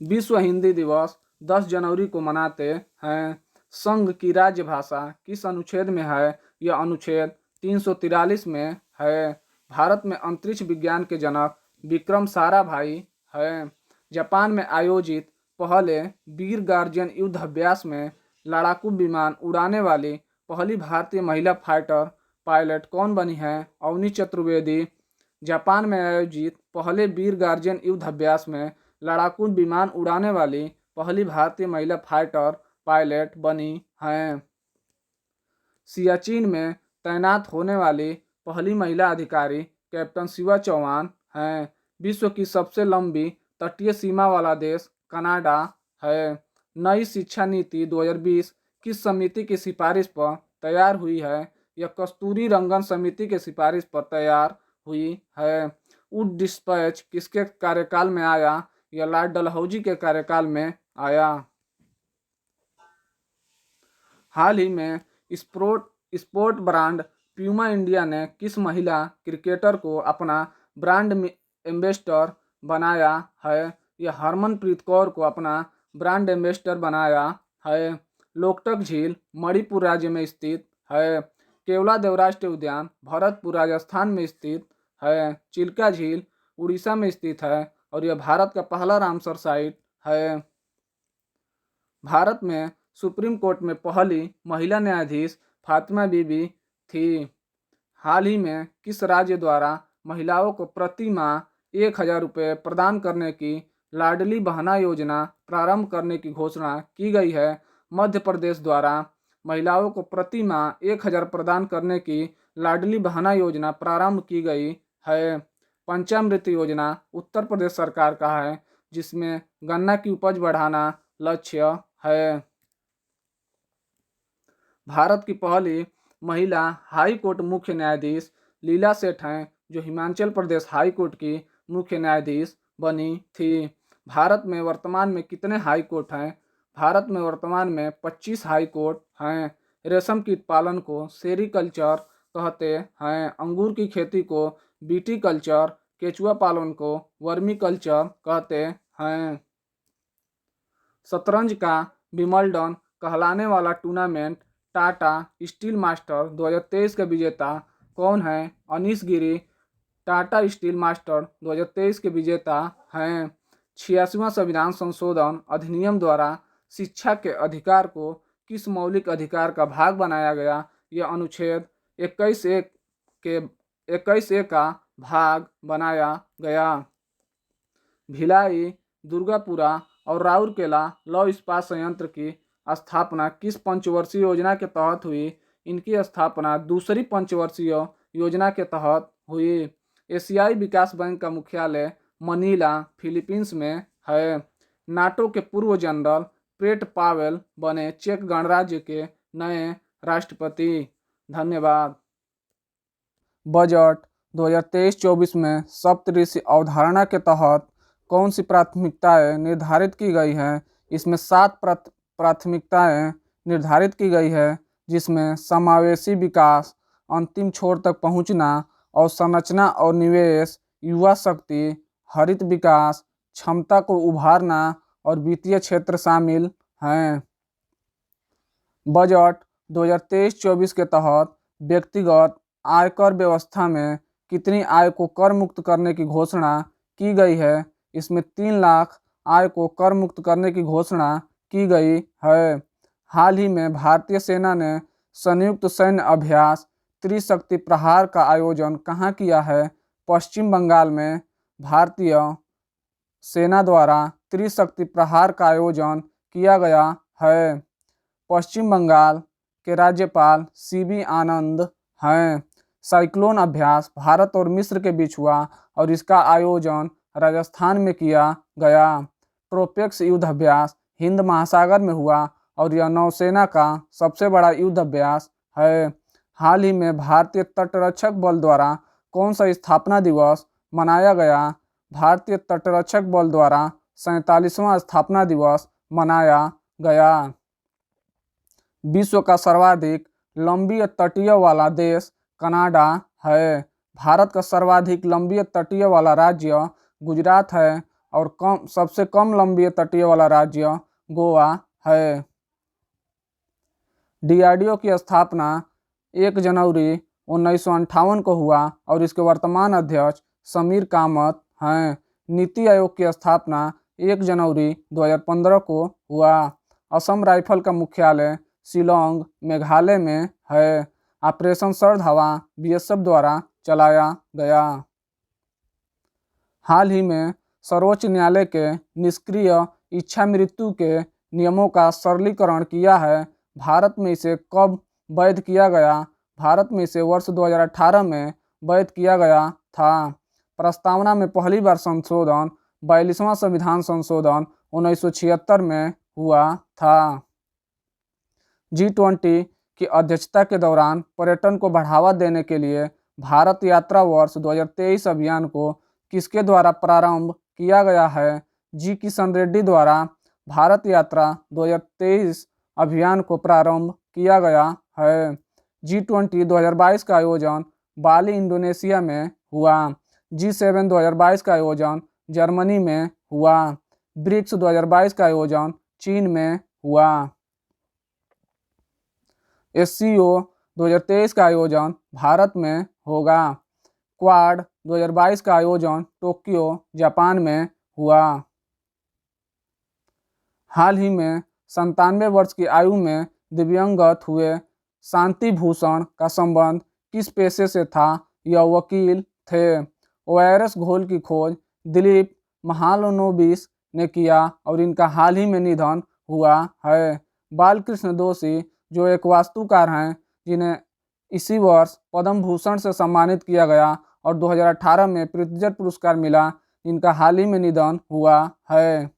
विश्व हिंदी दिवस 10 जनवरी को मनाते हैं। संघ की राज्य भाषा किस अनुच्छेद में है? यह अनुच्छेद 343 में है। भारत में अंतरिक्ष विज्ञान के जनक विक्रम साराभाई है। जापान में आयोजित पहले वीर गार्जियन युद्ध अभ्यास में लड़ाकू विमान उड़ाने वाली पहली भारतीय महिला फाइटर पायलट कौन बनी है? अवनी चतुर्वेदी। जापान में आयोजित पहले वीर गार्जियन युद्ध अभ्यास में लड़ाकू विमान उड़ाने वाली पहली भारतीय महिला फाइटर पायलट बनी हैं। सियाचिन में तैनात होने वाली पहली महिला अधिकारी कैप्टन शिवा चौहान हैं। विश्व की सबसे लंबी तटीय सीमा वाला देश कनाडा है। नई शिक्षा नीति 2020 किस समिति की सिफारिश पर तैयार हुई है? यह कस्तूरी रंगन समिति के सिफारिश पर तैयार हुई है। वुड डिस्पैच किसके कार्यकाल में आया? यह लॉर्ड डलहौजी के कार्यकाल में आया। हाल ही में स्पोर्ट ब्रांड प्यूमा इंडिया ने किस महिला क्रिकेटर को अपना ब्रांड एम्बेसडर बनाया है? यह हरमनप्रीत कौर को अपना ब्रांड एम्बेसडर बनाया है। लोकटक झील मणिपुर राज्य में स्थित है। केवलादेव राष्ट्रीय उद्यान भरतपुर राजस्थान में स्थित है। चिल्का झील उड़ीसा में स्थित है और यह भारत का पहला रामसर साइट है। भारत में सुप्रीम कोर्ट में पहली महिला न्यायाधीश फातिमा बीबी थी। हाल ही में किस राज्य द्वारा महिलाओं को प्रति माह 1000 रुपये प्रदान करने की लाडली बहना योजना प्रारंभ करने की घोषणा की गई है? मध्य प्रदेश द्वारा महिलाओं को प्रति माह 1000 प्रदान करने की लाडली बहना योजना प्रारंभ की गई है। पंचामृत योजना उत्तर प्रदेश सरकार का है, जिसमें गन्ना की उपज बढ़ाना लक्ष्य है। भारत की पहली महिला हाई कोर्ट मुख्य न्यायाधीश लीला सेठ हैं, जो हिमाचल प्रदेश हाई कोर्ट की मुख्य न्यायाधीश बनी थी। भारत में वर्तमान में कितने हाई कोर्ट हैं? भारत में वर्तमान में 25 हाई कोर्ट हैं। रेशम कीट पालन को सेरीकल्चर कहते हैं। अंगूर की खेती को विटीकल्चर केचुआ पालन को वर्मी कल्चर कहते हैं। शतरंज का विंबलडन कहलाने वाला टूर्नामेंट टाटा स्टील मास्टर 2023 के विजेता कौन है? अनीश गिरी टाटा स्टील मास्टर 2023 के विजेता हैं। 86वां संविधान संशोधन अधिनियम द्वारा शिक्षा के अधिकार को किस मौलिक अधिकार का भाग बनाया गया? यह अनुच्छेद 21A का भाग बनाया गया। भिलाई, दुर्गापुरा और राउरकेला लौह इस्पात संयंत्र की स्थापना किस पंचवर्षीय योजना के तहत हुई? इनकी स्थापना दूसरी पंचवर्षीय योजना के तहत हुई। एशियाई विकास बैंक का मुख्यालय मनीला, फिलीपींस में है। नाटो के पूर्व जनरल पेट पावेल बने चेक गणराज्य के नए राष्ट्रपति। धन्यवाद। बजट 2023-24 में सप्तऋषि अवधारणा के तहत कौन सी प्राथमिकताएं निर्धारित की गई हैं? इसमें 7 प्राथमिकताएं निर्धारित की गई है, जिसमें समावेशी विकास, अंतिम छोर तक पहुंचना, अवसंरचना और निवेश, युवा शक्ति, हरित विकास, क्षमता को उभारना और वित्तीय क्षेत्र शामिल हैं। बजट 2023-24 के तहत व्यक्तिगत आयकर व्यवस्था में कितनी आय को कर मुक्त करने की घोषणा की गई है? इसमें 3 लाख आय को कर मुक्त करने की घोषणा की गई है। हाल ही में भारतीय सेना ने संयुक्त सैन्य अभ्यास त्रिशक्ति प्रहार का आयोजन कहाँ किया है? पश्चिम बंगाल में भारतीय सेना द्वारा त्रिशक्ति प्रहार का आयोजन किया गया है। पश्चिम बंगाल के राज्यपाल CB आनंद हैं। साइक्लोन अभ्यास भारत और मिस्र के बीच हुआ और इसका आयोजन राजस्थान में किया गया। ट्रोपेक्स युद्ध अभ्यास हिंद महासागर में हुआ और यह नौसेना का सबसे बड़ा युद्ध अभ्यास है। हाल ही में भारतीय तटरक्षक बल द्वारा कौन सा स्थापना दिवस मनाया गया? भारतीय तटरक्षक बल द्वारा 47वां स्थापना दिवस मनाया गया। विश्व का सर्वाधिक लंबी तटीय वाला देश कनाडा है। भारत का सर्वाधिक लंबी तटीय वाला राज्य गुजरात है और सबसे कम लंबी तटीय वाला राज्य गोवा है। DRDO की स्थापना 1 जनवरी 1958 को हुआ और इसके वर्तमान अध्यक्ष समीर कामत हैं। नीति आयोग की स्थापना 1 जनवरी 2015 को हुआ। असम राइफल का मुख्यालय शिलोंग, मेघालय में है। ऑपरेशन सर्द हवा BSF द्वारा चलाया गया। हाल ही में सर्वोच्च न्यायालय के निष्क्रिय इच्छा मृत्यु के नियमों का सरलीकरण किया है। भारत में इसे कब वैध किया गया? भारत में इसे वर्ष 2018 में वैध किया गया था। प्रस्तावना में पहली बार संशोधन 42वां संविधान संशोधन 1976 में हुआ था। G20 की अध्यक्षता के दौरान पर्यटन को बढ़ावा देने के लिए भारत यात्रा वर्ष 2023 अभियान को किसके द्वारा प्रारंभ किया गया है? G किशन रेड्डी द्वारा भारत यात्रा 2023 अभियान को प्रारंभ किया गया है। G20 2022 का आयोजन बाली, इंडोनेशिया में हुआ। G7 2022 का आयोजन जर्मनी में हुआ। ब्रिक्स 2022 का आयोजन चीन में हुआ। SCO 2023 का आयोजन भारत में होगा। क्वाड 2022 का आयोजन टोक्यो, जापान में हुआ। हाल ही में 97 वर्ष की आयु में दिव्यांगत हुए शांति भूषण का संबंध किस पेशे से था? यह वकील थे। ORS घोल की खोज दिलीप महालनोबिस ने किया और इनका हाल ही में निधन हुआ है। बालकृष्ण दोषी जो एक वास्तुकार हैं, जिन्हें इसी वर्ष पद्म भूषण से सम्मानित किया गया और 2018 में प्रित्जर पुरस्कार मिला, इनका हाल ही में निधन हुआ है।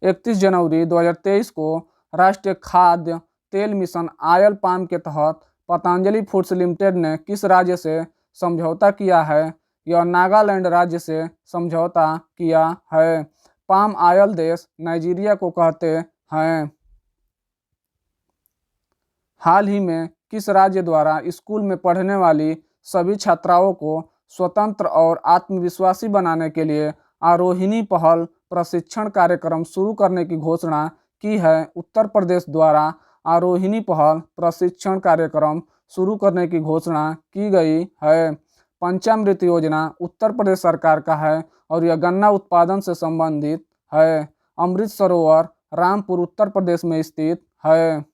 31 जनवरी 2023 को राष्ट्रीय खाद्य तेल मिशन आयल पाम के तहत पतंजलि फूड्स लिमिटेड ने किस राज्य से समझौता किया है? यह नागालैंड राज्य से समझौता किया है। पाम आयल देश नाइजीरिया को कहते हैं। हाल ही में किस राज्य द्वारा स्कूल में पढ़ने वाली सभी छात्राओं को स्वतंत्र और आत्मविश्वासी बनाने के लिए आरोहिणी पहल प्रशिक्षण कार्यक्रम शुरू करने की घोषणा की है। उत्तर प्रदेश द्वारा आरोहिणी पहल प्रशिक्षण कार्यक्रम शुरू करने की घोषणा की गई है। पंचामृत योजना उत्तर प्रदेश सरकार का है और यह गन्ना उत्पादन से संबंधित है। अमृत सरोवर रामपुर उत्तर प्रदेश में स्थित है।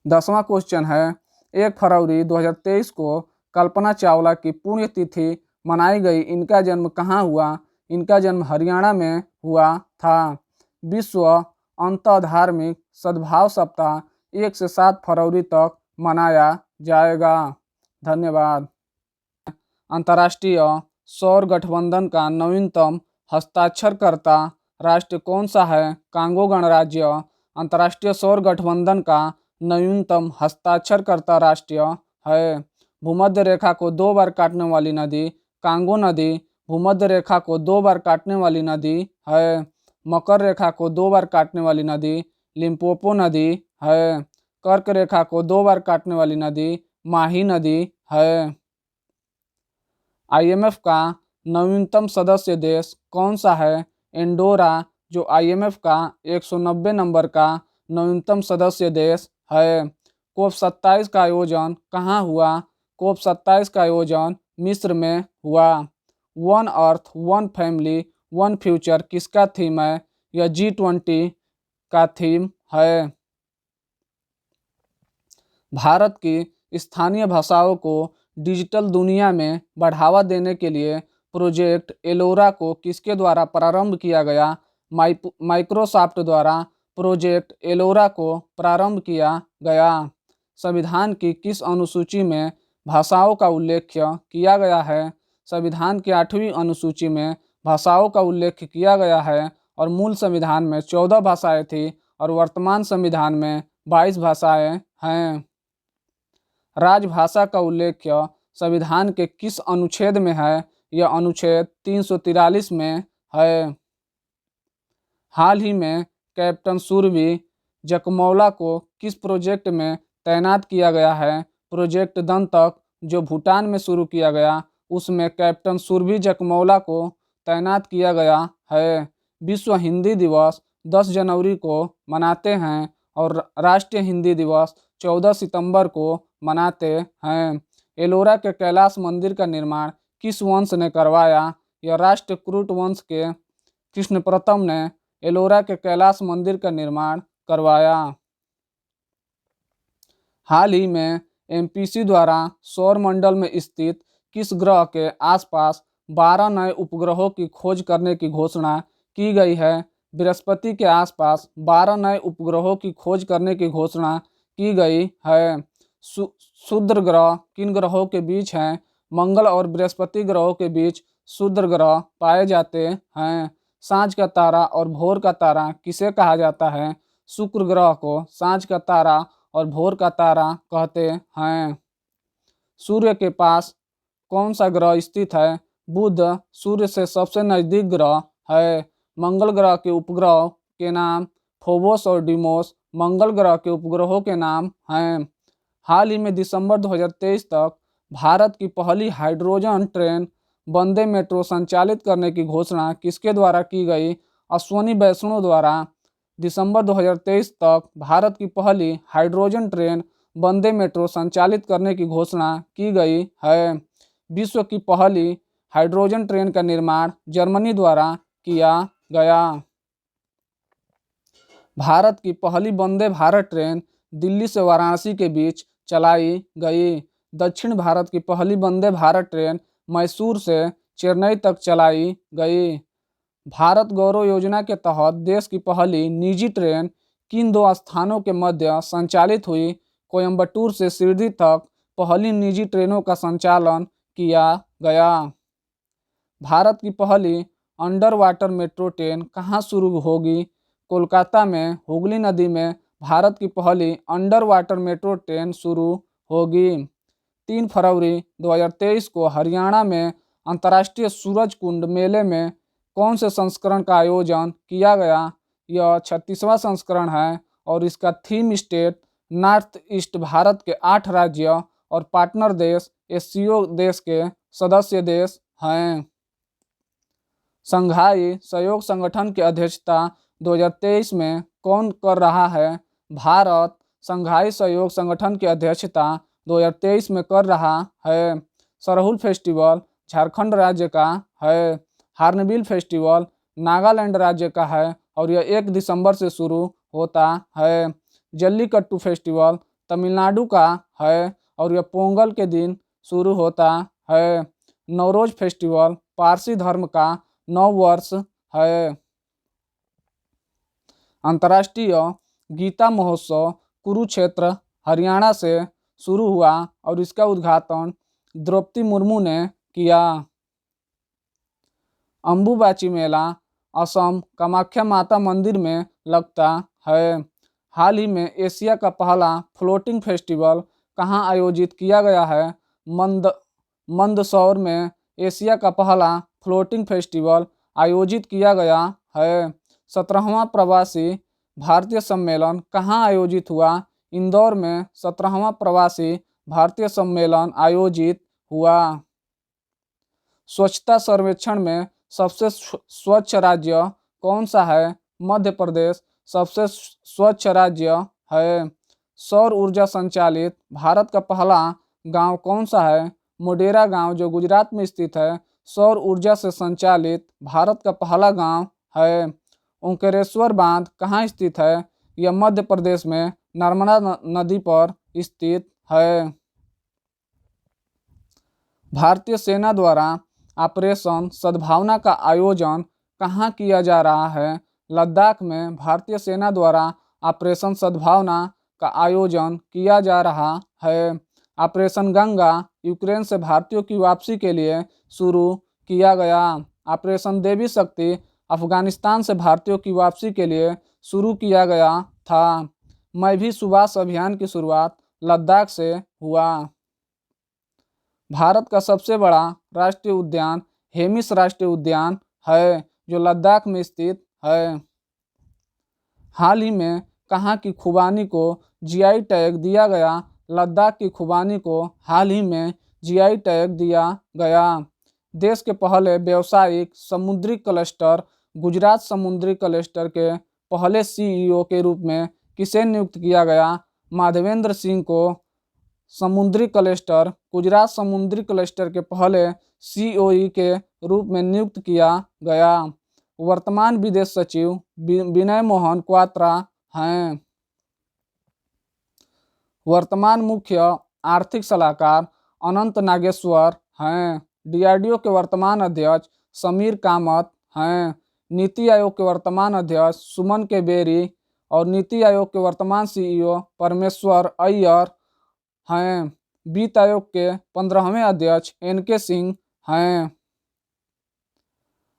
10वां क्वेश्चन है, 1 फरवरी 2023 को कल्पना चावला की पुण्यतिथि मनाई गई। इनका जन्म कहाँ हुआ? इनका जन्म हरियाणा में हुआ था। विश्व अंतः धार्मिक सद्भाव सप्ताह 1 से 7 फरवरी तक मनाया जाएगा। धन्यवाद। अंतर्राष्ट्रीय सौर गठबंधन का नवीनतम हस्ताक्षरकर्ता राष्ट्र कौन सा है? कांगो गणराज्य अंतर्राष्ट्रीय सौर गठबंधन का नवीनतम हस्ताक्षरकर्ता राष्ट्र है। भूमध्य रेखा को 2 बार काटने वाली नदी कांगो नदी भूमध्य रेखा को 2 बार काटने वाली नदी है। मकर रेखा को 2 बार काटने वाली नदी लिम्पोपो नदी है। कर्क रेखा को 2 बार काटने वाली नदी माही नदी है। IMF का नवीनतम सदस्य देश कौन सा है? एंडोरा, जो IMF का 190 नंबर का नवीनतम सदस्य देश है। कोप 27 का आयोजन कहाँ हुआ? कोप 27 का आयोजन मिस्र में हुआ। One earth one family one future किसका थीम है? यह G20 का थीम है। भारत की स्थानीय भाषाओं को डिजिटल दुनिया में बढ़ावा देने के लिए प्रोजेक्ट एलोरा को किसके द्वारा प्रारंभ किया गया? माइक्रोसॉफ्ट द्वारा प्रोजेक्ट एलोरा को प्रारंभ किया गया। संविधान की किस अनुसूची में भाषाओं का उल्लेख किया गया है? संविधान की 8वीं अनुसूची में भाषाओं का उल्लेख किया गया है और मूल संविधान में 14 भाषाएं थी और वर्तमान संविधान में 22 भाषाएं हैं। राजभाषा का उल्लेख संविधान के किस अनुच्छेद में है? यह अनुच्छेद 343 में है। हाल ही में कैप्टन सुरभि जकमौला को किस प्रोजेक्ट में तैनात किया गया है? प्रोजेक्ट दंतक, जो भूटान में शुरू किया गया, उसमें कैप्टन सुरभि जकमौला को तैनात किया गया है। विश्व हिंदी दिवस 10 जनवरी को मनाते हैं और राष्ट्रीय हिंदी दिवस 14 सितंबर को मनाते हैं। एलोरा के कैलाश मंदिर का निर्माण किस वंश ने करवाया? यह राष्ट्रकूट वंश के कृष्ण प्रथम ने एलोरा के कैलाश मंदिर का निर्माण करवाया। हाल ही में MPC द्वारा सौर मंडल में स्थित किस ग्रह के आसपास 12 नए उपग्रहों की खोज करने की घोषणा की गई है? बृहस्पति के आसपास 12 नए उपग्रहों की खोज करने की घोषणा की गई है। क्षुद्र ग्रह किन ग्रहों के बीच हैं? मंगल और बृहस्पति ग्रहों के बीच क्षुद्र ग्रह पाए जाते हैं। सांझ का तारा और भोर का तारा किसे कहा जाता है? शुक्र ग्रह को सांझ का तारा और भोर का तारा कहते हैं। सूर्य के पास कौन सा ग्रह स्थित है? बुध सूर्य से सबसे नजदीक ग्रह है। मंगल ग्रह के उपग्रह के नाम फोबोस और डिमोस मंगल ग्रह के उपग्रहों के नाम हैं। हाल ही में दिसंबर 2023 तक भारत की पहली हाइड्रोजन ट्रेन वंदे मेट्रो संचालित करने की घोषणा किसके द्वारा की गई? अश्वनी वैष्णव द्वारा। दिसंबर 2023 तक भारत की पहली हाइड्रोजन ट्रेन वंदे मेट्रो संचालित करने की घोषणा की गई है। विश्व की पहली हाइड्रोजन ट्रेन का निर्माण जर्मनी द्वारा किया गया। भारत की पहली वंदे भारत ट्रेन दिल्ली से वाराणसी के बीच चलाई गई। दक्षिण भारत की पहली वंदे भारत ट्रेन मैसूर से चेन्नई तक चलाई गई। भारत गौरव योजना के तहत देश की पहली निजी ट्रेन किन 2 स्थानों के मध्य संचालित हुई? कोयंबटूर से शिरडी तक पहली निजी ट्रेनों का संचालन किया गया। भारत की पहली अंडर वाटर मेट्रो ट्रेन कहाँ शुरू होगी? कोलकाता में हुगली नदी में भारत की पहली अंडर वाटर मेट्रो ट्रेन शुरू होगी। 3 फरवरी 2023 को हरियाणा में अंतर्राष्ट्रीय सूरज कुंड मेले में कौन से संस्करण का आयोजन किया गया? यह 36वां संस्करण है और इसका theme state north east Bharat के 8 राज्य और पार्टनर देश एससीओ देश के सदस्य देश हैं। शंघाई सहयोग संगठन की अध्यक्षता 2023 में कौन कर रहा है? भारत शंघाई सहयोग संगठन की अध्यक्षता 2023 में कर रहा है। सरहुल फेस्टिवल झारखंड राज्य का है। हार्नबिल फेस्टिवल नागालैंड राज्य का है और यह 1 दिसंबर से शुरू होता है। जल्लीकट्टू फेस्टिवल तमिलनाडु का है और यह पोंगल के दिन शुरू होता है। नवरोज फेस्टिवल पारसी धर्म का नव वर्ष है। अंतर्राष्ट्रीय गीता महोत्सव कुरुक्षेत्र हरियाणा से शुरू हुआ और इसका उद्घाटन द्रौपदी मुर्मू ने किया। अम्बुबाची मेला असम कामाख्या माता मंदिर में लगता है। हाल ही में एशिया का पहला फ्लोटिंग फेस्टिवल कहाँ आयोजित किया गया है? मंदसौर में एशिया का पहला फ्लोटिंग फेस्टिवल आयोजित किया गया है। 17वां प्रवासी भारतीय सम्मेलन कहाँ आयोजित हुआ? इंदौर में 17वां प्रवासी भारतीय सम्मेलन आयोजित हुआ। स्वच्छता सर्वेक्षण में सबसे स्वच्छ राज्य कौन सा है? मध्य प्रदेश सबसे स्वच्छ राज्य है। सौर ऊर्जा संचालित भारत का पहला गांव कौन सा है? मोढेरा गांव जो गुजरात में स्थित है सौर ऊर्जा से संचालित भारत का पहला गांव है। ओंकारेश्वर बांध कहाँ स्थित है? यह मध्य प्रदेश में नर्मदा नदी पर स्थित है। भारतीय सेना द्वारा ऑपरेशन सद्भावना का आयोजन कहाँ किया जा रहा है? लद्दाख में भारतीय सेना द्वारा ऑपरेशन सद्भावना का आयोजन किया जा रहा है। ऑपरेशन गंगा यूक्रेन से भारतीयों की वापसी के लिए शुरू किया गया। ऑपरेशन देवी शक्ति अफगानिस्तान से भारतीयों की वापसी के लिए शुरू किया गया था। मैं भी सुभाष अभियान की शुरुआत लद्दाख से हुआ। भारत का सबसे बड़ा राष्ट्रीय उद्यान हेमिस राष्ट्रीय उद्यान है जो लद्दाख में स्थित है। हाल ही में कहाँ की खुबानी को जीआई टैग दिया गया? लद्दाख की खुबानी को हाल ही में जीआई टैग दिया गया। देश के पहले व्यावसायिक समुद्री क्लस्टर गुजरात समुद्री क्लस्टर के पहले सीईओ के रूप में किसे नियुक्त किया गया? माधवेंद्र सिंह को समुद्री क्लस्टर गुजरात समुद्री क्लस्टर के पहले सीओई के रूप में नियुक्त किया गया। वर्तमान विदेश सचिव विनय मोहन क्वात्रा हैं। वर्तमान मुख्य आर्थिक सलाहकार अनंत नागेश्वर हैं। डीआरडीओ के वर्तमान अध्यक्ष समीर कामत हैं। नीति आयोग के वर्तमान अध्यक्ष सुमन के बेरी और नीति आयोग के वर्तमान सीईओ परमेश्वर अय्यर हैं। वित्त आयोग के 15वें अध्यक्ष एनके सिंह हैं।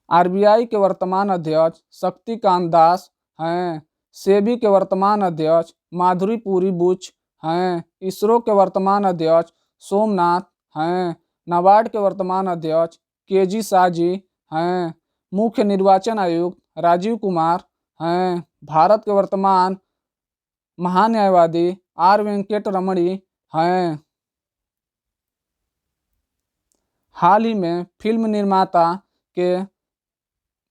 आरबीआई के वर्तमान अध्यक्ष शक्तिकांत दास हैं। सेबी के वर्तमान अध्यक्ष माधुरी पुरी बुच हैं। इसरो के वर्तमान अध्यक्ष सोमनाथ हैं। नाबार्ड के वर्तमान अध्यक्ष केजी साजी हैं। मुख्य निर्वाचन आयुक्त राजीव कुमार हैं। भारत के वर्तमान महान्यायवादी आर वेंकट रमणी हैं। हाल ही में फिल्म निर्माता के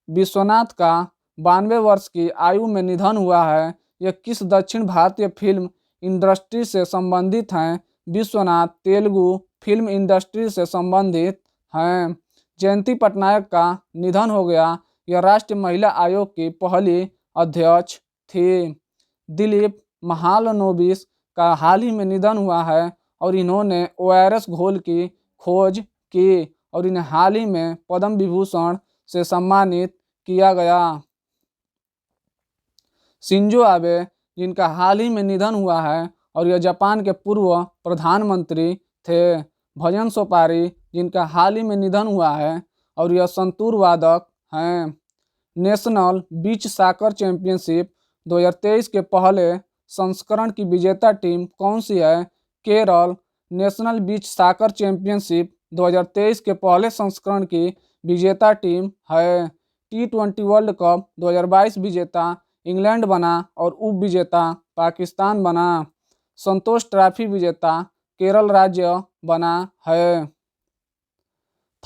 विश्वनाथ का 92 वर्ष की आयु में निधन हुआ है। यह किस दक्षिण भारतीय फिल्म इंडस्ट्री से संबंधित हैं? विश्वनाथ तेलुगु फिल्म इंडस्ट्री से संबंधित हैं। जयंती पटनायक का निधन हो गया। यह राष्ट्रीय महिला आयोग की पहली अध्यक्ष थी। दिलीप महालनोबिस का हाल ही में निधन हुआ है और इन्होंने ओआरएस घोल की खोज की और इन्हें हाल ही में पद्म विभूषण से सम्मानित किया गया। शिंजो आबे जिनका हाल ही में निधन हुआ है और यह जापान के पूर्व प्रधानमंत्री थे। भजन सोपारी जिनका हाल ही में निधन हुआ है और यह संतूर वादक हैं। नेशनल बीच सॉकर चैंपियनशिप 2023 के पहले संस्करण की विजेता टीम कौन सी है? Kerala national beach soccer championship 2023 के पहले संस्करण की विजेता टीम है। T20 वर्ल्ड कप 2022 विजेता इंग्लैंड बना और उप विजेता पाकिस्तान बना। संतोष ट्रॉफी विजेता केरल राज्य बना है।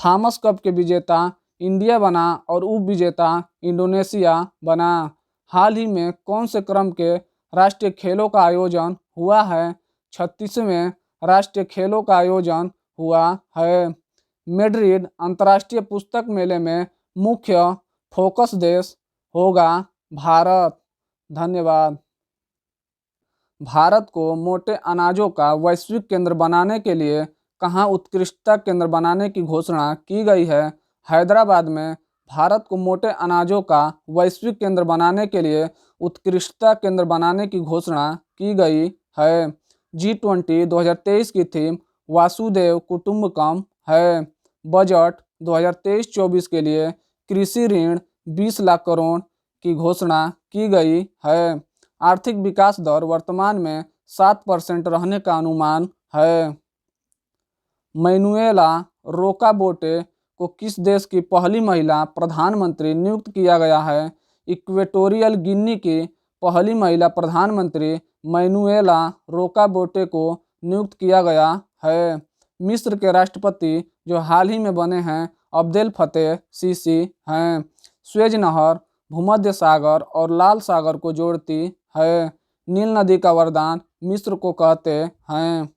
थॉमस कप के विजेता इंडिया बना और उप विजेता इंडोनेशिया बना। हाल ही में कौन से क्रम के राष्ट्रीय खेलों का आयोजन हुआ है? 36वें राष्ट्रीय खेलों का आयोजन हुआ है। मैड्रिड अंतर्राष्ट्रीय पुस्तक मेले में मुख्य फोकस देश होगा भारत। धन्यवाद। भारत को मोटे अनाजों का वैश्विक केंद्र बनाने के लिए कहाँ उत्कृष्टता केंद्र बनाने की घोषणा की गई है? हैदराबाद में भारत को मोटे अनाजों का वैश्विक केंद्र बनाने के लिए उत्कृष्टता केंद्र बनाने की घोषणा की गई है। G20 2023 की थीम वासुदेव कुटुंबकम है। बजट 2023-24 के लिए कृषि ऋण 20 लाख करोड़ की घोषणा की गई है। आर्थिक विकास दर वर्तमान में 7% रहने का अनुमान है। मैनुएला रोकाबोटे को किस देश की पहली महिला प्रधानमंत्री नियुक्त किया गया है? इक्वेटोरियल गिनी की पहली महिला प्रधानमंत्री मैनुएला रोकाबोटे को नियुक्त किया गया है। मिस्र के राष्ट्रपति जो हाल ही में बने हैं अब्देल फतेह सीसी हैं। स्वेज नहर भूमध्य सागर और लाल सागर को जोड़ती है। नील नदी का वरदान मिस्र को कहते हैं।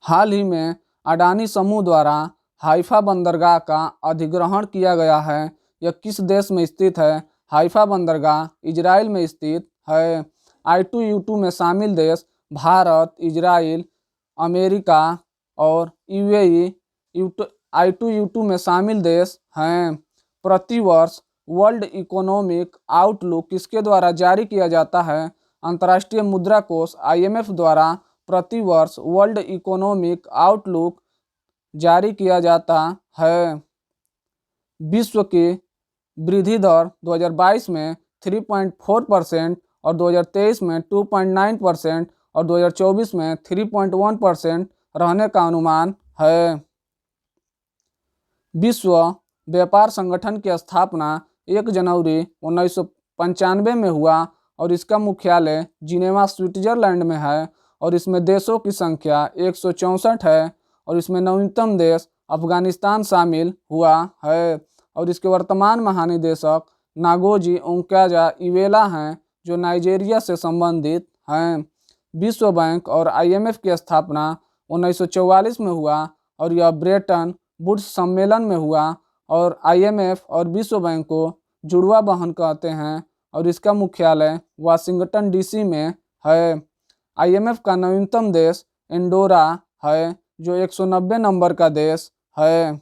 हाल ही में अडानी समूह द्वारा हाइफा बंदरगाह का अधिग्रहण किया गया है। यह किस देश में स्थित है? हाइफा बंदरगाह इजराइल में स्थित है। I2U2 में शामिल देश भारत, इजराइल, अमेरिका और यूएई I2U2 में शामिल देश हैं। प्रतिवर्ष वर्ल्ड इकोनॉमिक आउटलुक किसके द्वारा जारी किया जाता है? अंतर्राष्ट्रीय मुद्रा कोष IMF द्वारा प्रतिवर्ष वर्ल्ड इकोनॉमिक आउटलुक जारी किया जाता है। विश्व की वृद्धि दर 2022 में 3.4% और 2023 में 2.9% और 2024 में 3.1% रहने का अनुमान है। विश्व व्यापार संगठन की स्थापना 1 जनवरी 1995 में हुआ और इसका मुख्यालय जिनेवा स्विट्जरलैंड में है और इसमें देशों की संख्या 164 है और इसमें नवीनतम देश अफगानिस्तान शामिल हुआ है और इसके वर्तमान महानिदेशक नागोजी ओंकाजा-इवेला हैं जो नाइजीरिया से संबंधित हैं। विश्व बैंक और IMF की स्थापना 1944 में हुआ और यह ब्रेटन वुड्स सम्मेलन में हुआ और IMF और विश्व बैंक को जुड़वा बहन कहते हैं और इसका मुख्यालय वाशिंगटन DC में है। IMF का नवीनतम देश एंडोरा है जो 190 नंबर का देश है।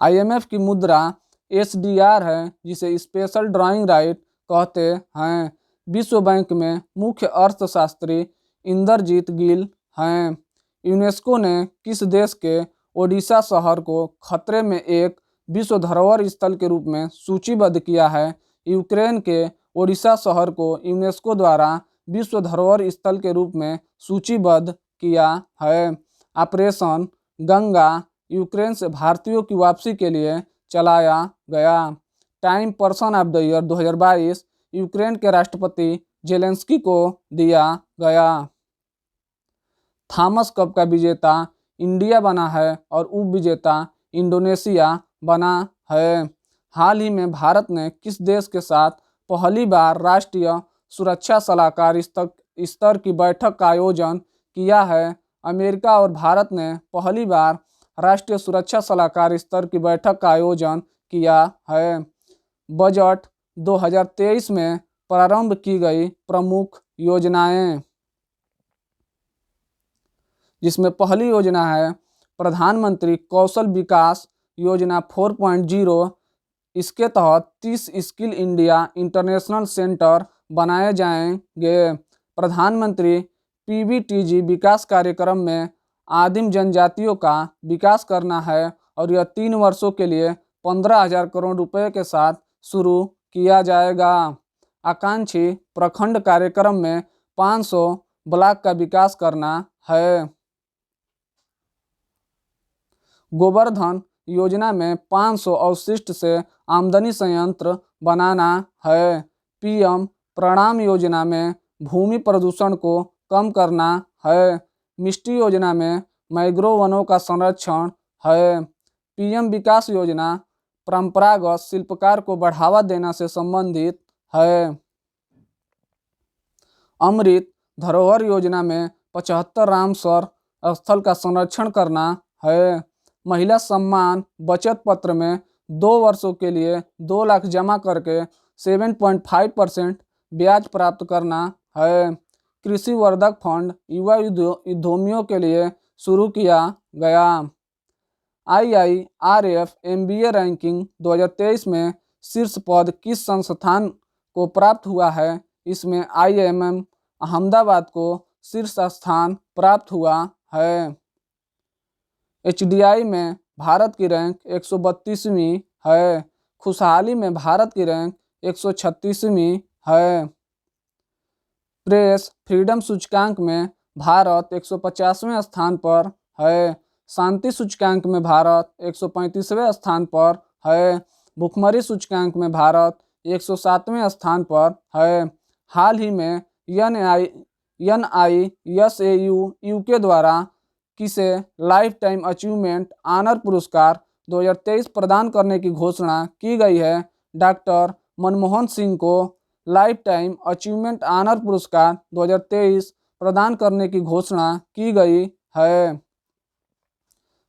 IMF की मुद्रा SDR है जिसे स्पेशल ड्राइंग राइट कहते हैं। विश्व बैंक में मुख्य अर्थशास्त्री इंदरजीत गिल हैं। यूनेस्को ने किस देश के ओडिशा शहर को खतरे में एक विश्व धरोहर स्थल के रूप में सूचीबद्ध किया है? यूक्रेन के ओडिशा शहर को यूनेस्को द्वारा विश्व धरोहर स्थल के रूप में सूचीबद्ध किया है। ऑपरेशन गंगा यूक्रेन से भारतीयों की वापसी के लिए चलाया गया। Time person of the year 2022 Ukraine के राष्ट्रपति जेलेंस्की को दिया गया। थॉमस कप का विजेता इंडिया बना है और उप विजेता इंडोनेशिया बना है। हाल ही में भारत ने किस देश के साथ पहली बार राष्ट्रीय सुरक्षा सलाहकार स्तर की बैठक का आयोजन किया है? अमेरिका और भारत ने पहली बार राष्ट्रीय सुरक्षा सलाहकार स्तर की बैठक का आयोजन किया है। बजट 2023 में प्रारंभ की गई प्रमुख योजनाएं, जिसमें पहली योजना है प्रधानमंत्री कौशल विकास योजना 4.0। इसके तहत 30 स्किल इंडिया इंटरनेशनल सेंटर बनाए जाएंगे। प्रधानमंत्री PBTG विकास कार्यक्रम में आदिम जनजातियों का विकास करना है और यह 3 वर्षों के लिए 15,000 करोड़ रुपए के साथ शुरू किया जाएगा। आकांक्षी प्रखंड कार्यक्रम में 500 ब्लॉक का विकास करना है। गोवर्धन योजना में 500 अवशिष्ट से आमदनी संयंत्र बनाना है। PM प्रणाम योजना में भूमि प्रदूषण को कम करना है। मिष्टी योजना में मैंग्रोव वनों का संरक्षण है। पीएम विकास योजना परंपरागत शिल्पकार को बढ़ावा देना से संबंधित है। अमृत धरोहर योजना में 75 रामसर स्थल का संरक्षण करना है। महिला सम्मान बचत पत्र में 2 वर्षों के लिए 2 लाख जमा करके 7.5% ब्याज प्राप्त करना है। कृषि वर्धक फंड युवा उद्यमियों के लिए शुरू किया गया। IIRF MBA रैंकिंग 2023 में शीर्ष पद किस संस्थान को प्राप्त हुआ है? इसमें IIM अहमदाबाद को शीर्ष स्थान प्राप्त हुआ है। HDI में भारत की रैंक 132वीं है। खुशहाली में भारत की रैंक 136वीं है। प्रेस फ्रीडम सूचकांक में भारत 150वें स्थान पर है। शांति सूचकांक में भारत 135वें स्थान पर है। भुखमरी सूचकांक में भारत 107वें स्थान पर है। हाल ही में NISAU UK द्वारा किसे लाइफ टाइम अचीवमेंट ऑनर पुरस्कार 2023 प्रदान करने की घोषणा की गई है। डॉक्टर मनमोहन सिंह को लाइफ टाइम अचीवमेंट ऑनर पुरस्कार 2023 प्रदान करने की घोषणा की गई है।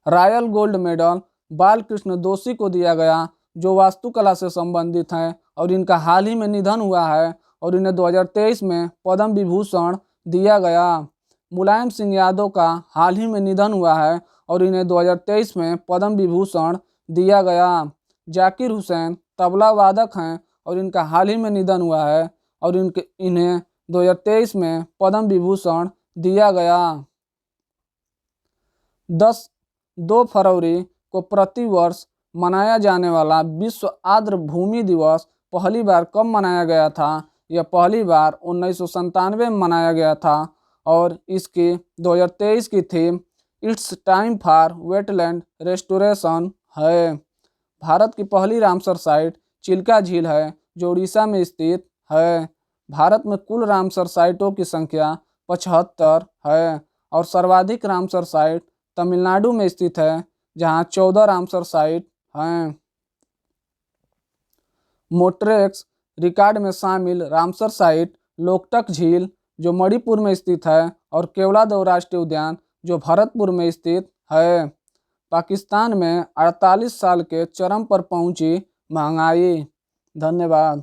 रॉयल गोल्ड मेडल बालकृष्ण दोषी को दिया गया, जो वास्तुकला से संबंधित हैं और इनका हाल ही में निधन हुआ है और इन्हें 2023 में पद्म विभूषण दिया गया। मुलायम सिंह यादव का हाल ही में निधन हुआ है और इन्हें 2023 में पद्म विभूषण दिया गया। जाकिर हुसैन तबला वादक हैं और इनका हाल ही में निधन हुआ है और इन्हें 2023 में पद्म विभूषण दिया गया। 2 फरवरी को प्रतिवर्ष मनाया जाने वाला विश्व आर्द्र भूमि दिवस पहली बार कब मनाया गया था? यह पहली बार 1997 में मनाया गया था और इसकी 2023 की theme it's time for wetland restoration है। भारत की पहली रामसर साइट चिल्का झील है, जो उड़ीसा में स्थित है। भारत में कुल रामसर साइटों की संख्या 75 है और सर्वाधिक रामसर साइट तमिलनाडु में स्थित है, जहां 14 रामसर साइट हैं। मोट्रेक्स रिकॉर्ड में शामिल रामसर साइट लोकटक झील, जो मणिपुर में स्थित है, और केवलादेव राष्ट्रीय उद्यान, जो भरतपुर में स्थित है। पाकिस्तान में 48 साल के चरम पर पहुंची महंगाई। धन्यवाद।